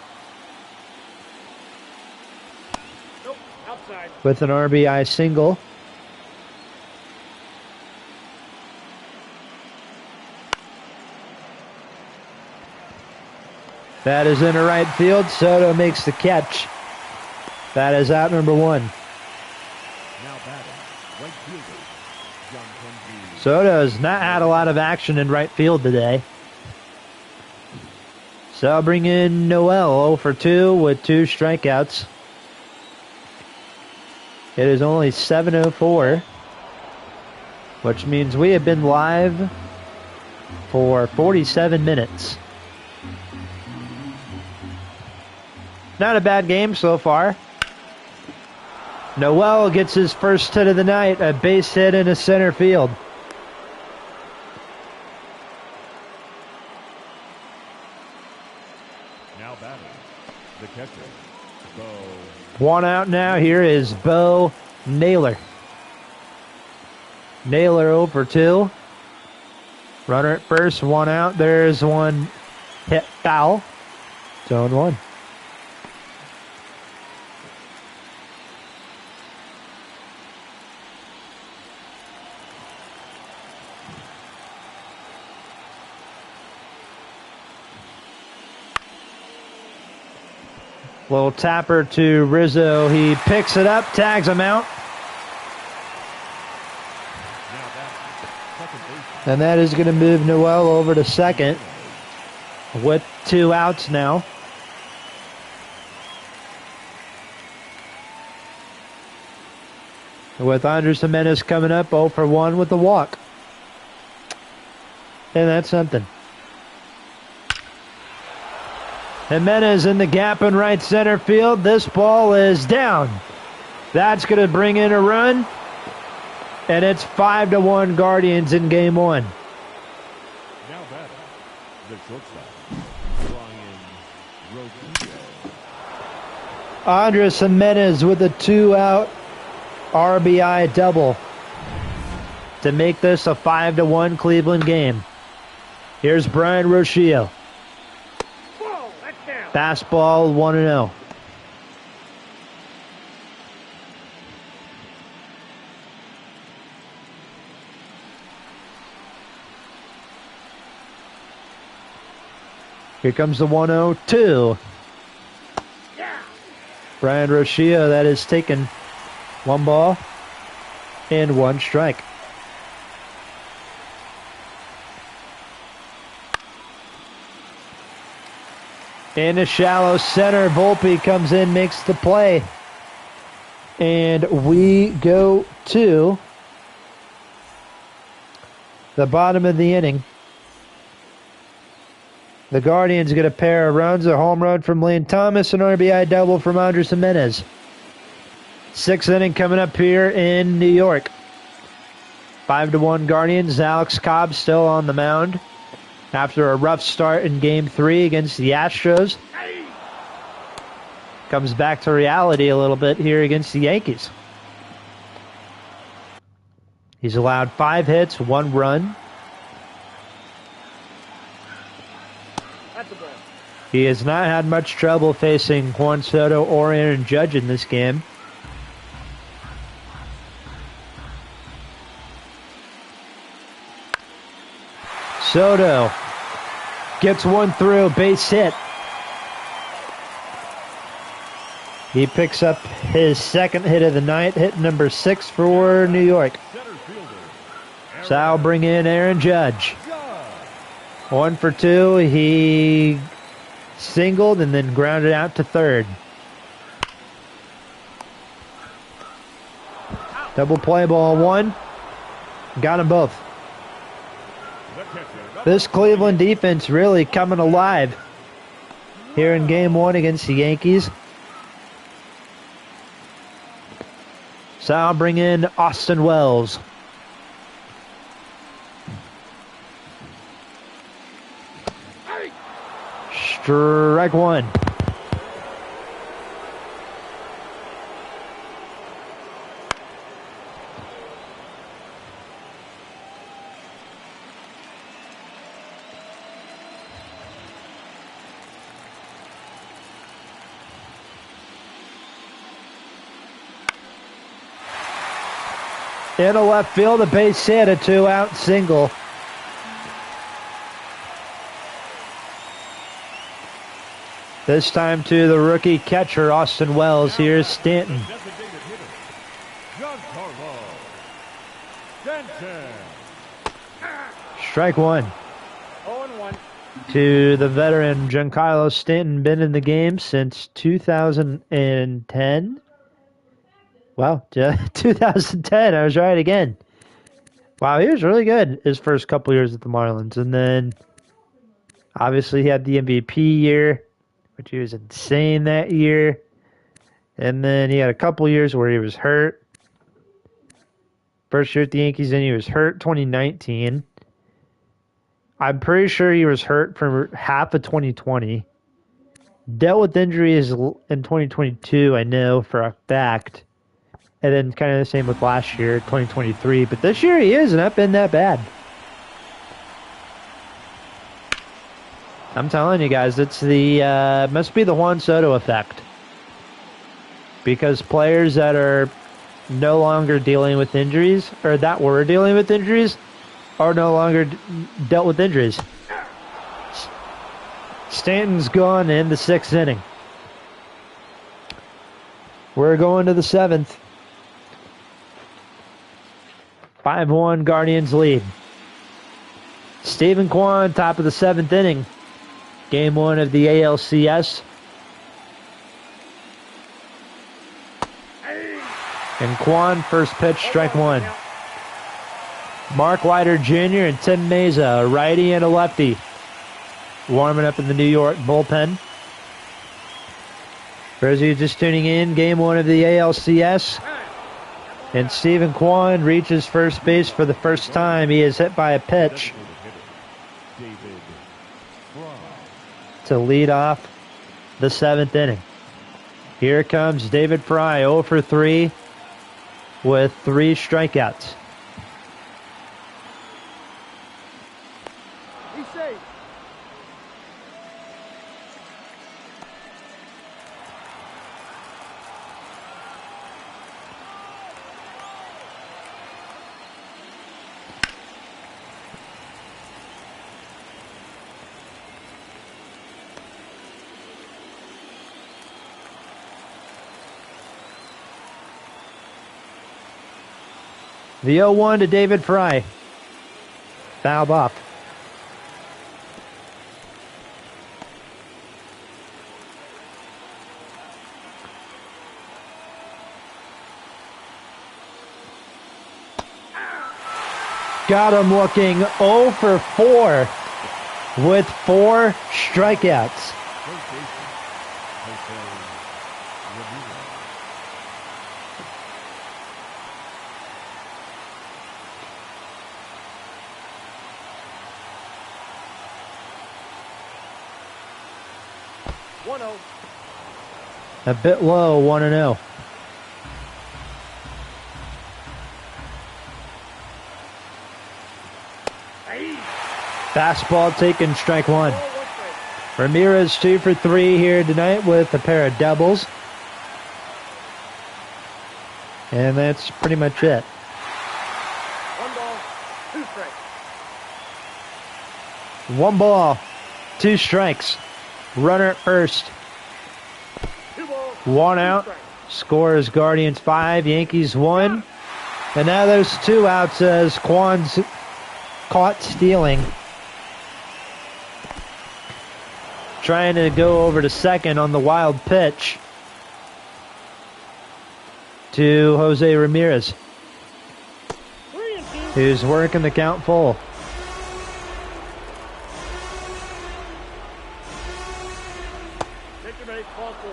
Nope, outside. With an RBI single. That is into right field. Soto makes the catch. That is out number 1. Now batting, right fielder, John. Soto's not had a lot of action in right field today. So I'll bring in Noel 0 for 2 with 2 strikeouts. It is only 7:04, which means we have been live for 47 minutes. Not a bad game so far. Noel gets his first hit of the night, a base hit into center field. Now batting, the catcher, Bo. 1 out now. Here is Bo Naylor. Naylor 0 for 2. Runner at first, 1 out. There's one hit foul. It's 0-1. Little tapper to Rizzo. He picks it up, tags him out. And that is going to move Noel over to second with 2 outs now. With Andres Jimenez coming up 0 for 1 with the walk. And that's something. Jimenez in the gap in right center field. This ball is down. That's going to bring in a run. And it's 5-1 Guardians in game 1. Now batting, the shortstop, Ryan Rodriguez. Andres Jimenez with a 2-out RBI double to make this a 5-1 Cleveland game. Here's Brian Rocio. Whoa, that's down. Fastball 1-0. Here comes the 1-0-2. Yeah. Brian Rocio, that is taken 1 ball and 1 strike. In the shallow center, Volpe comes in, makes the play. And we go to the bottom of the inning. The Guardians get a pair of runs, a home run from Lane Thomas, an RBI double from Andres Jimenez. Sixth inning coming up here in New York. 5-1 Guardians. Alex Cobb still on the mound after a rough start in Game 3 against the Astros. Comes back to reality a little bit here against the Yankees. He's allowed 5 hits, 1 run. He has not had much trouble facing Juan Soto or Aaron Judge in this game. Soto gets one through, base hit. He picks up his second hit of the night, hit number 6 for New York. So I'll bring in Aaron Judge. 1 for 2. He singled and then grounded out to third. Double play ball 1. Got them both. This Cleveland defense really coming alive here in Game 1 against the Yankees. So I'll bring in Austin Wells. Strike 1. Into left field, a base hit, a 2-out single. This time to the rookie catcher, Austin Wells. Here's Stanton. Strike 1. 0-1. To the veteran Giancarlo Stanton, been in the game since 2010. Wow, 2010. I was right again. Wow, he was really good his first couple years at the Marlins. And then, obviously, he had the MVP year, which he was insane that year. And then he had a couple years where he was hurt. First year at the Yankees, then he was hurt 2019. I'm pretty sure he was hurt for half of 2020. Dealt with injuries in 2022, I know for a fact. And then kind of the same with last year, 2023. But this year he has not been that bad. I'm telling you guys, it's the must be the Juan Soto effect. Because players that are no longer dealing with injuries, or that were dealing with injuries, are no longer dealt with injuries. Stanton's gone in the 6th inning. We're going to the 7th. 5-1 Guardians lead. Stephen Kwan, top of the 7th inning. Game 1 of the ALCS. And Kwan, first pitch, strike 1. Mark Leiter Jr. and Tim Mesa, a righty and a lefty, warming up in the New York bullpen. For those of you just tuning in, Game 1 of the ALCS. And Stephen Kwan reaches first base for the first time. He is hit by a pitch to lead off the 7th inning. Here comes David Fry, 0 for 3 with 3 strikeouts. He's safe. The 0-1 to David Fry. Fouled off. got him looking 0 for 4 with 4 strikeouts. First baseman, Jose Ramirez. A bit low, 1-0. Fastball taken, strike 1. Ramirez 2 for 3 here tonight with a pair of doubles. And that's pretty much it. 1 ball, 2 strikes. 1 ball, 2 strikes. Runner at first. 2 balls, 1 2 out. strikes. Score is Guardians 5, Yankees 1. And now there's 2 outs as Kwan's caught stealing. Trying to go over to second on the wild pitch to Jose Ramirez, 3-2. who's working the count full. Take your base, ball 4.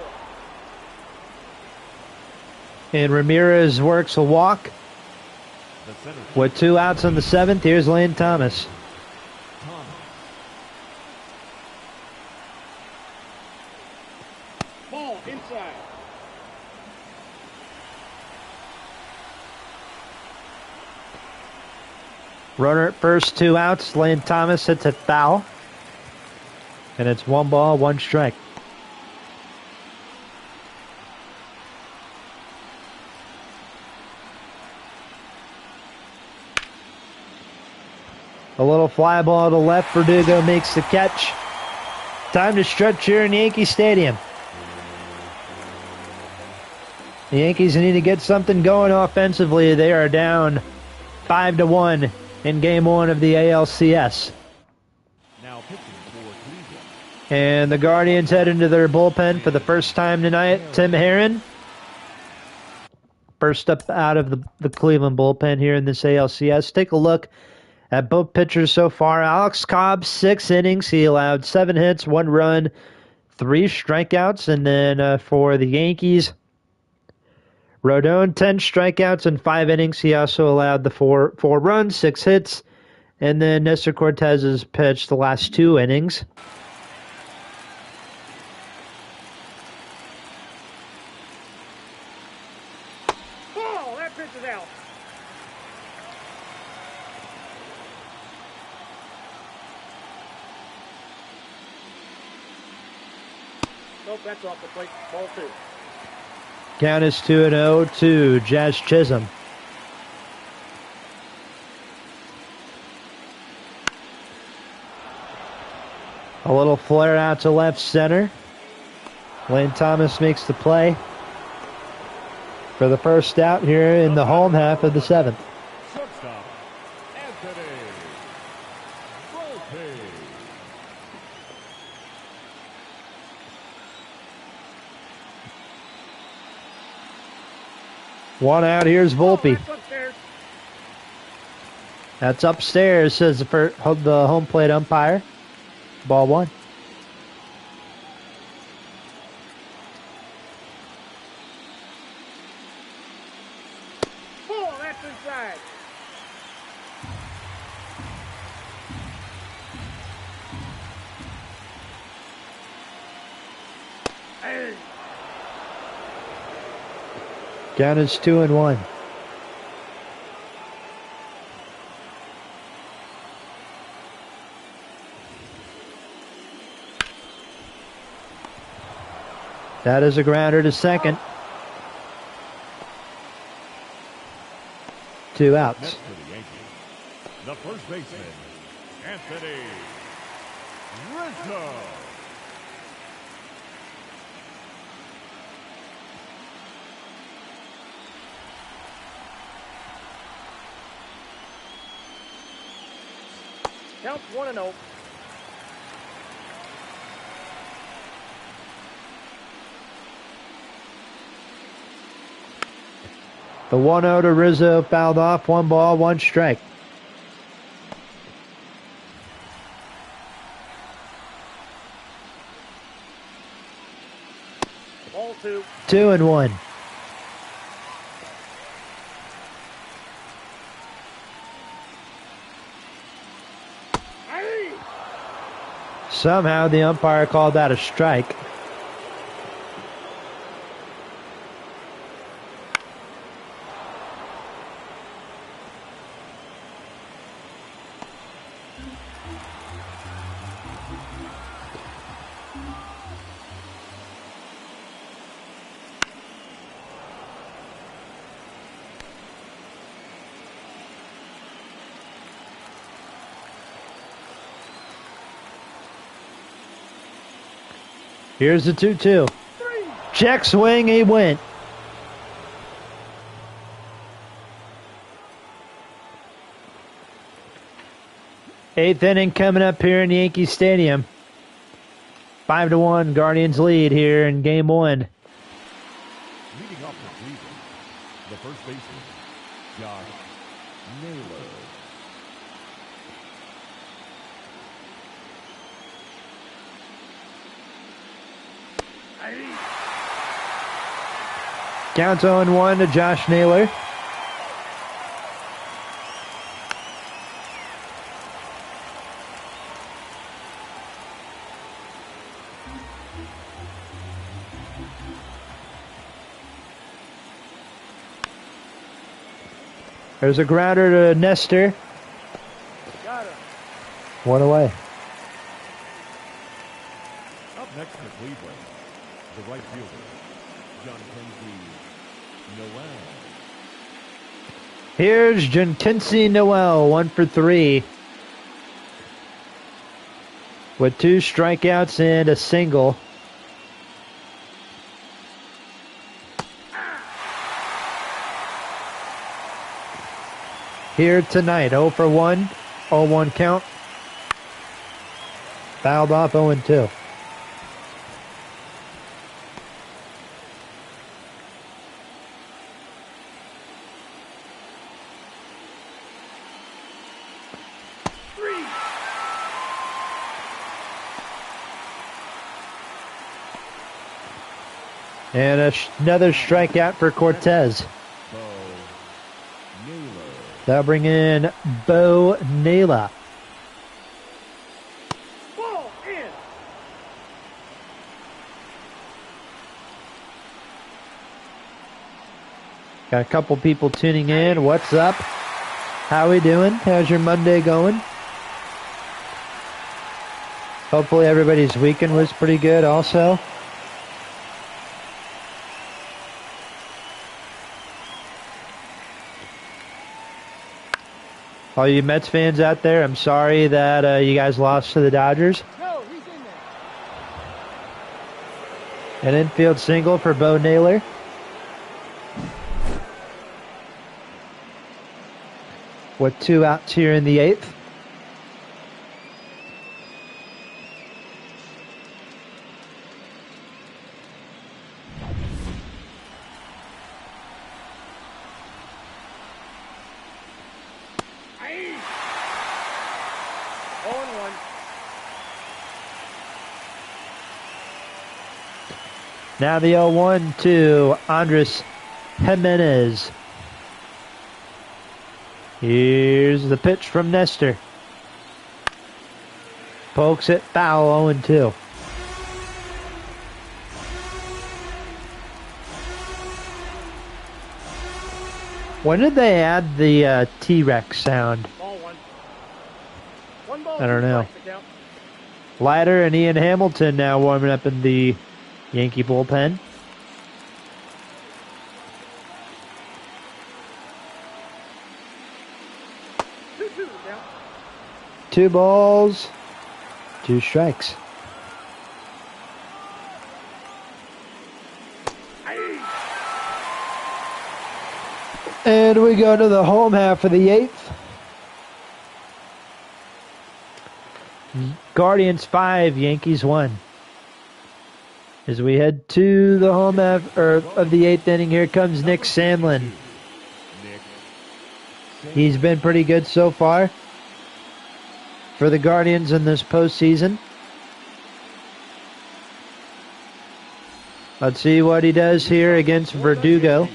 And Ramirez works a walk The center with 2 outs in the 7th. Here's Lane Thomas. Thomas. Ball inside. Runner at first, 2 outs. Lane Thomas hits it foul. And it's 1 ball, 1 strike. A little fly ball to left. Verdugo makes the catch. Time to stretch here in Yankee Stadium. The Yankees need to get something going offensively. They are down 5-1 in Game 1 of the ALCS. Now pitching for Cleveland. And the Guardians head into their bullpen for the first time tonight. Tim Herron, first up out of the Cleveland bullpen here in this ALCS. Take a look at both pitchers so far. Alex Cobb, 6 innings. He allowed 7 hits, 1 run, 3 strikeouts. And then for the Yankees, Rodon, 10 strikeouts in 5 innings. He also allowed the 4 runs, 6 hits. And then Nestor Cortez has pitched the last 2 innings. Ball, that pitch is out. Nope, that's off the plate. Ball 2. Count is 2-0 to Jazz Chisholm. A little flare out to left center. Lane Thomas makes the play for the first out here in the home half of the 7th. Shortstop, Anthony Volpe. One out, here's Volpe. That's upstairs. That's upstairs, says the home plate umpire. Ball 1. Ball, that's inside. Hey. Count is 2-1. That is a grounder to second. 2 outs. Next for the Yankees, the first baseman, Anthony Rizzo. Counts 1-0. The 1-0 to Rizzo fouled off. 1 ball, 1 strike. Ball 2. 2-1. Hey! Somehow the umpire called that a strike. Here's the 2-2. Check swing, he went. Eighth inning coming up here in Yankee Stadium. 5-1 Guardians lead here in game 1. Leading off for Cleveland, the first baseman, York Naylor. Counts 0-1 to Josh Naylor. There's a grounder to Nestor. Got him. 1 away. Up next for Cleveland, the right fielder, John Noel. Here's Junkinsi Noel, 1 for 3. With 2 strikeouts and a single. Here tonight, 0 for 1, 0-1 count. Fouled off 0-2. And another strikeout for Cortez. That'll bring in Bo Naylor. Ball in. Got a couple people tuning in. What's up? How we doing? How's your Monday going? Hopefully everybody's weekend was pretty good also. All you Mets fans out there, I'm sorry that you guys lost to the Dodgers. No, he's in there. An infield single for Bo Naylor. With 2 outs here in the 8th. Now the 0-1 to Andres Jimenez. Here's the pitch from Nestor. Pokes it foul, 0-2. When did they add the T-Rex sound? Ball 1. 1 ball. I don't know. 2 strikes to count. Leiter and Ian Hamilton now warming up in the Yankee bullpen. Two count. 2 balls, 2 strikes. And we go to the home half of the 8th. Guardians 5, Yankees 1. As we head to the home half of the 8th inning, here comes Nick Sandlin. He's been pretty good so far for the Guardians in this postseason. Let's see what he does here against Verdugo,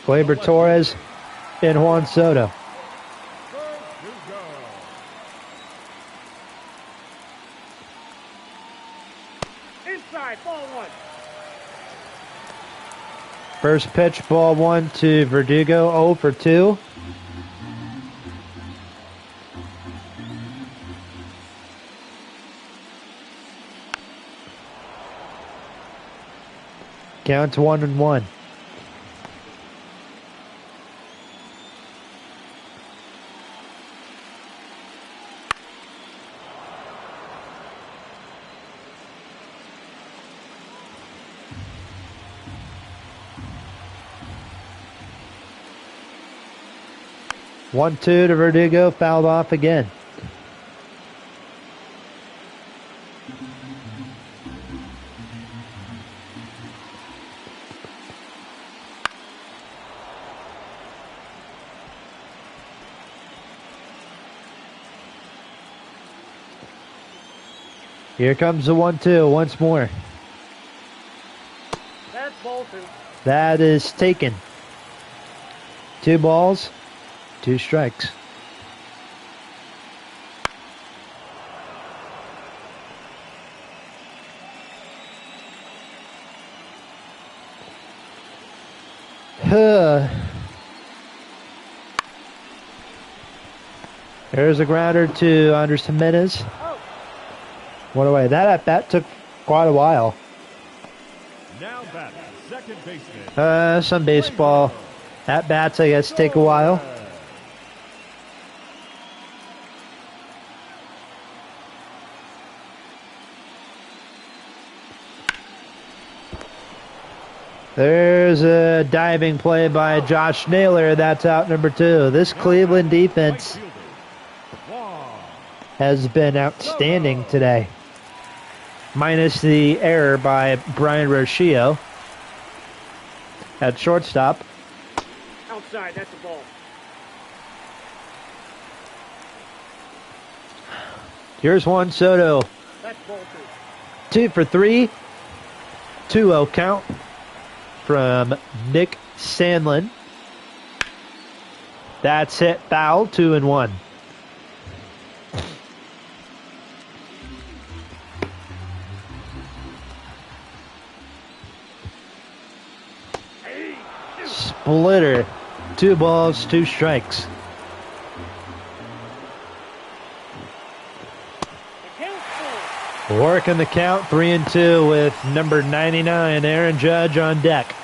Gleyber Torres, and Juan Soto. Verdugo. Inside, ball one. First pitch, ball one to Verdugo, 0 for 2. Count to 1-1. One-two to Verdugo, fouled off again. Here comes the 1-2 once more. That's ball two. That is taken. 2 balls, 2 strikes. There's a grounder to Andres Jimenez. Oh, One away. That took quite a while. Now batting, second baseman. Some baseball at bats, I guess, take a while. There's a diving play by Josh Naylor. That's out number 2. This Cleveland defense has been outstanding today. Minus the error by Brian Rocio at shortstop. outside, that's a ball. Here's Juan Soto. That's ball two. 2 for 3. 2-0 count from Nick Sandlin. That's hit foul, 2-1. Splitter. 2 balls, 2 strikes. The count's full. Working the count, 3-2 with number 99, Aaron Judge, on deck.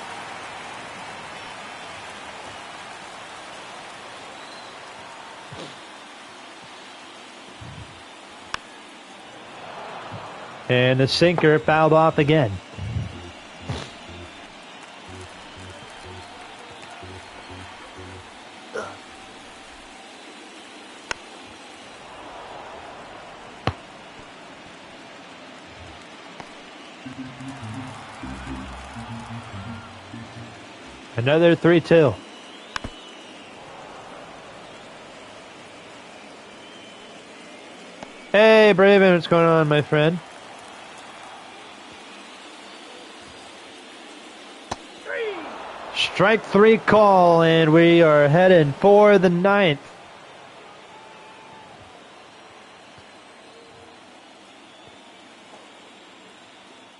And the sinker fouled off again. Another 3-2. Hey, Braven, what's going on, my friend? Strike 3 call, and we are heading for the 9th.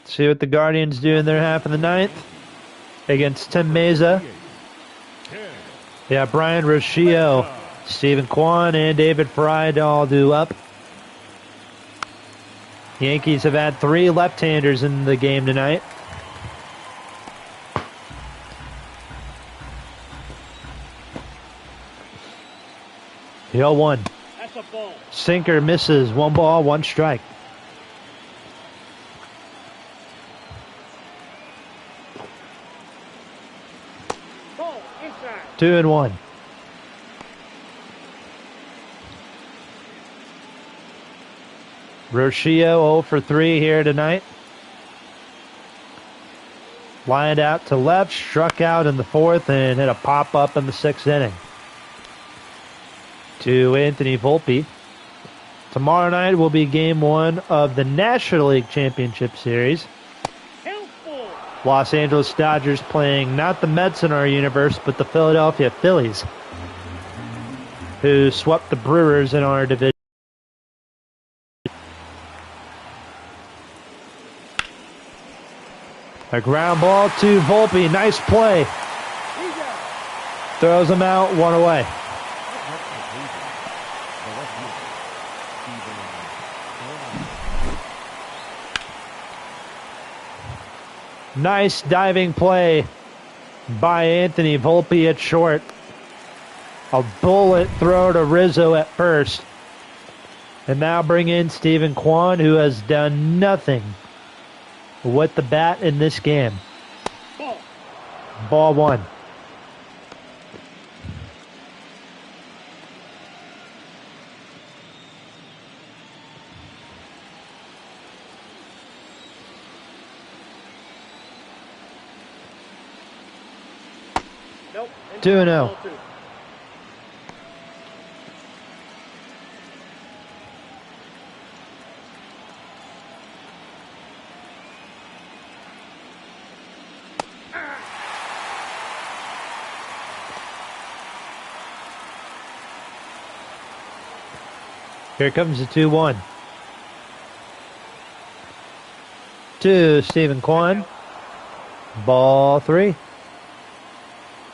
See what the Guardians do in their half of the 9th against Tim Meza. Yeah, Brian Rocio, Stephen Kwan, and David Fry all do up. Yankees have had 3 left-handers in the game tonight. The 0-1. That's a ball. Sinker misses. 1 ball, 1 strike. Ball inside. 2-1. Rocio 0 for 3 here tonight. Lined out to left, struck out in the 4th, and hit a pop-up in the 6th inning. To Anthony Volpe. Tomorrow night will be Game 1 of the National League Championship Series. Count full. Los Angeles Dodgers playing not the Mets in our universe, but the Philadelphia Phillies, who swept the Brewers in our division. A ground ball to Volpe. Nice play. Throws him out, one away. Nice diving play by Anthony Volpe at short. A bullet throw to Rizzo at first. And now bring in Steven Kwan, who has done nothing with the bat in this game. Ball one. Nope. 2-0. Here comes the 2-1. To Steven Kwan. Ball three.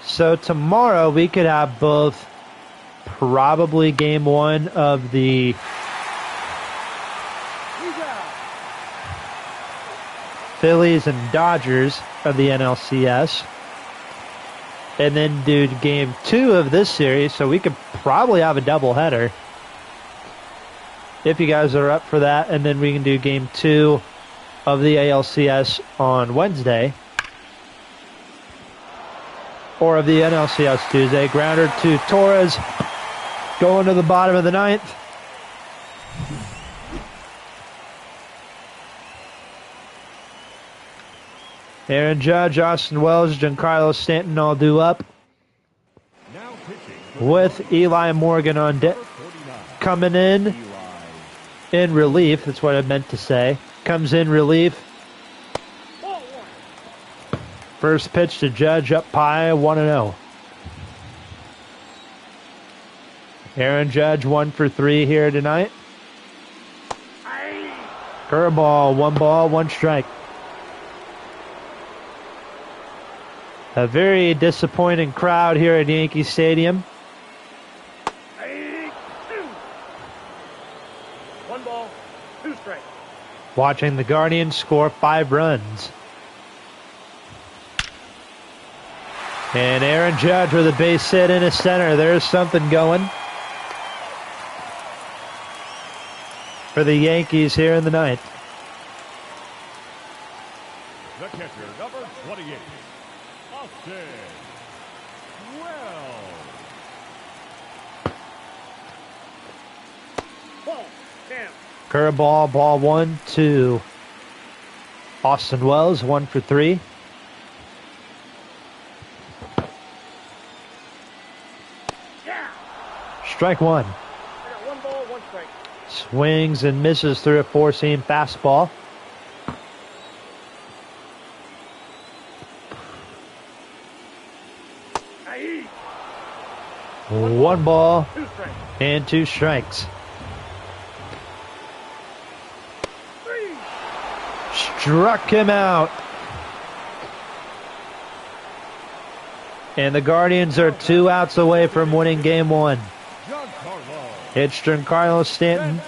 So tomorrow we could have both probably game one of the Phillies and Dodgers of the NLCS, and then do game two of this series. So we could probably have a doubleheader if you guys are up for that, and then we can do game two of the ALCS on Wednesday, or of the NLCS Tuesday. Grounder to Torres, going to the bottom of the ninth. Aaron Judge, Austin Wells, Giancarlo Stanton all due up, with Eli Morgan on deck, coming in relief. That's what I meant to say. Comes in relief. First pitch to Judge, up high, 1-0. Aaron Judge 1 for 3 here tonight. Curveball, 1 ball, 1 strike. A very disappointing crowd here at Yankee Stadium. 1 ball, 2 strikes. Watching the Guardians score 5 runs. And Aaron Judge with a base hit in his center. There's something going for the Yankees here in the ninth. The catcher, number 28, Austin Wells. Ball, down. Curveball, ball 1 to Austin Wells, 1 for 3. Strike 1. I got 1 ball, 1 strike. Swings and misses through a 4-seam fastball. Aye. 1 ball 2 strikes. and 2 strikes. 3. Struck him out. And the Guardians are 2 outs away from winning game 1. It's Giancarlo Stanton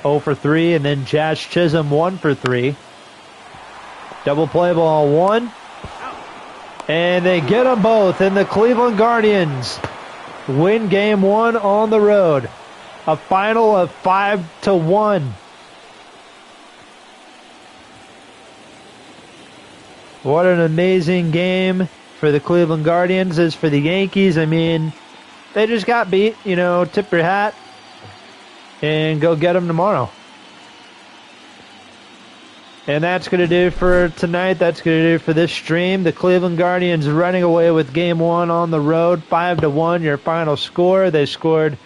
0 for 3, and then Jazz Chisholm 1 for 3. Double play ball 1. And they get them both, and the Cleveland Guardians win game 1 on the road. A final of 5-1. What an amazing game for the Cleveland Guardians. As for the Yankees, I mean, they just got beat. You know, tip your hat and go get them tomorrow. And that's going to do for tonight. That's going to do for this stream. The Cleveland Guardians running away with game 1 on the road. 5-1, your final score. They scored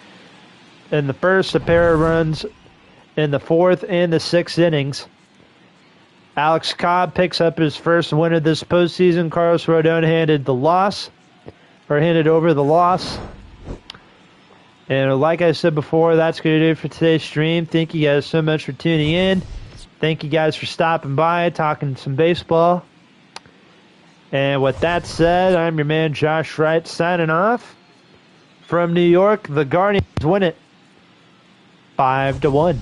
in the first, a pair of runs in the 4th and the 6th innings. Alex Cobb picks up his first win of this postseason. Carlos Rodon handed over the loss. And like I said before, that's going to do it for today's stream. Thank you guys so much for tuning in. Thank you guys for stopping by, talking some baseball. And with that said, I'm your man Josh Wright signing off. From New York, the Guardians win it 5-1.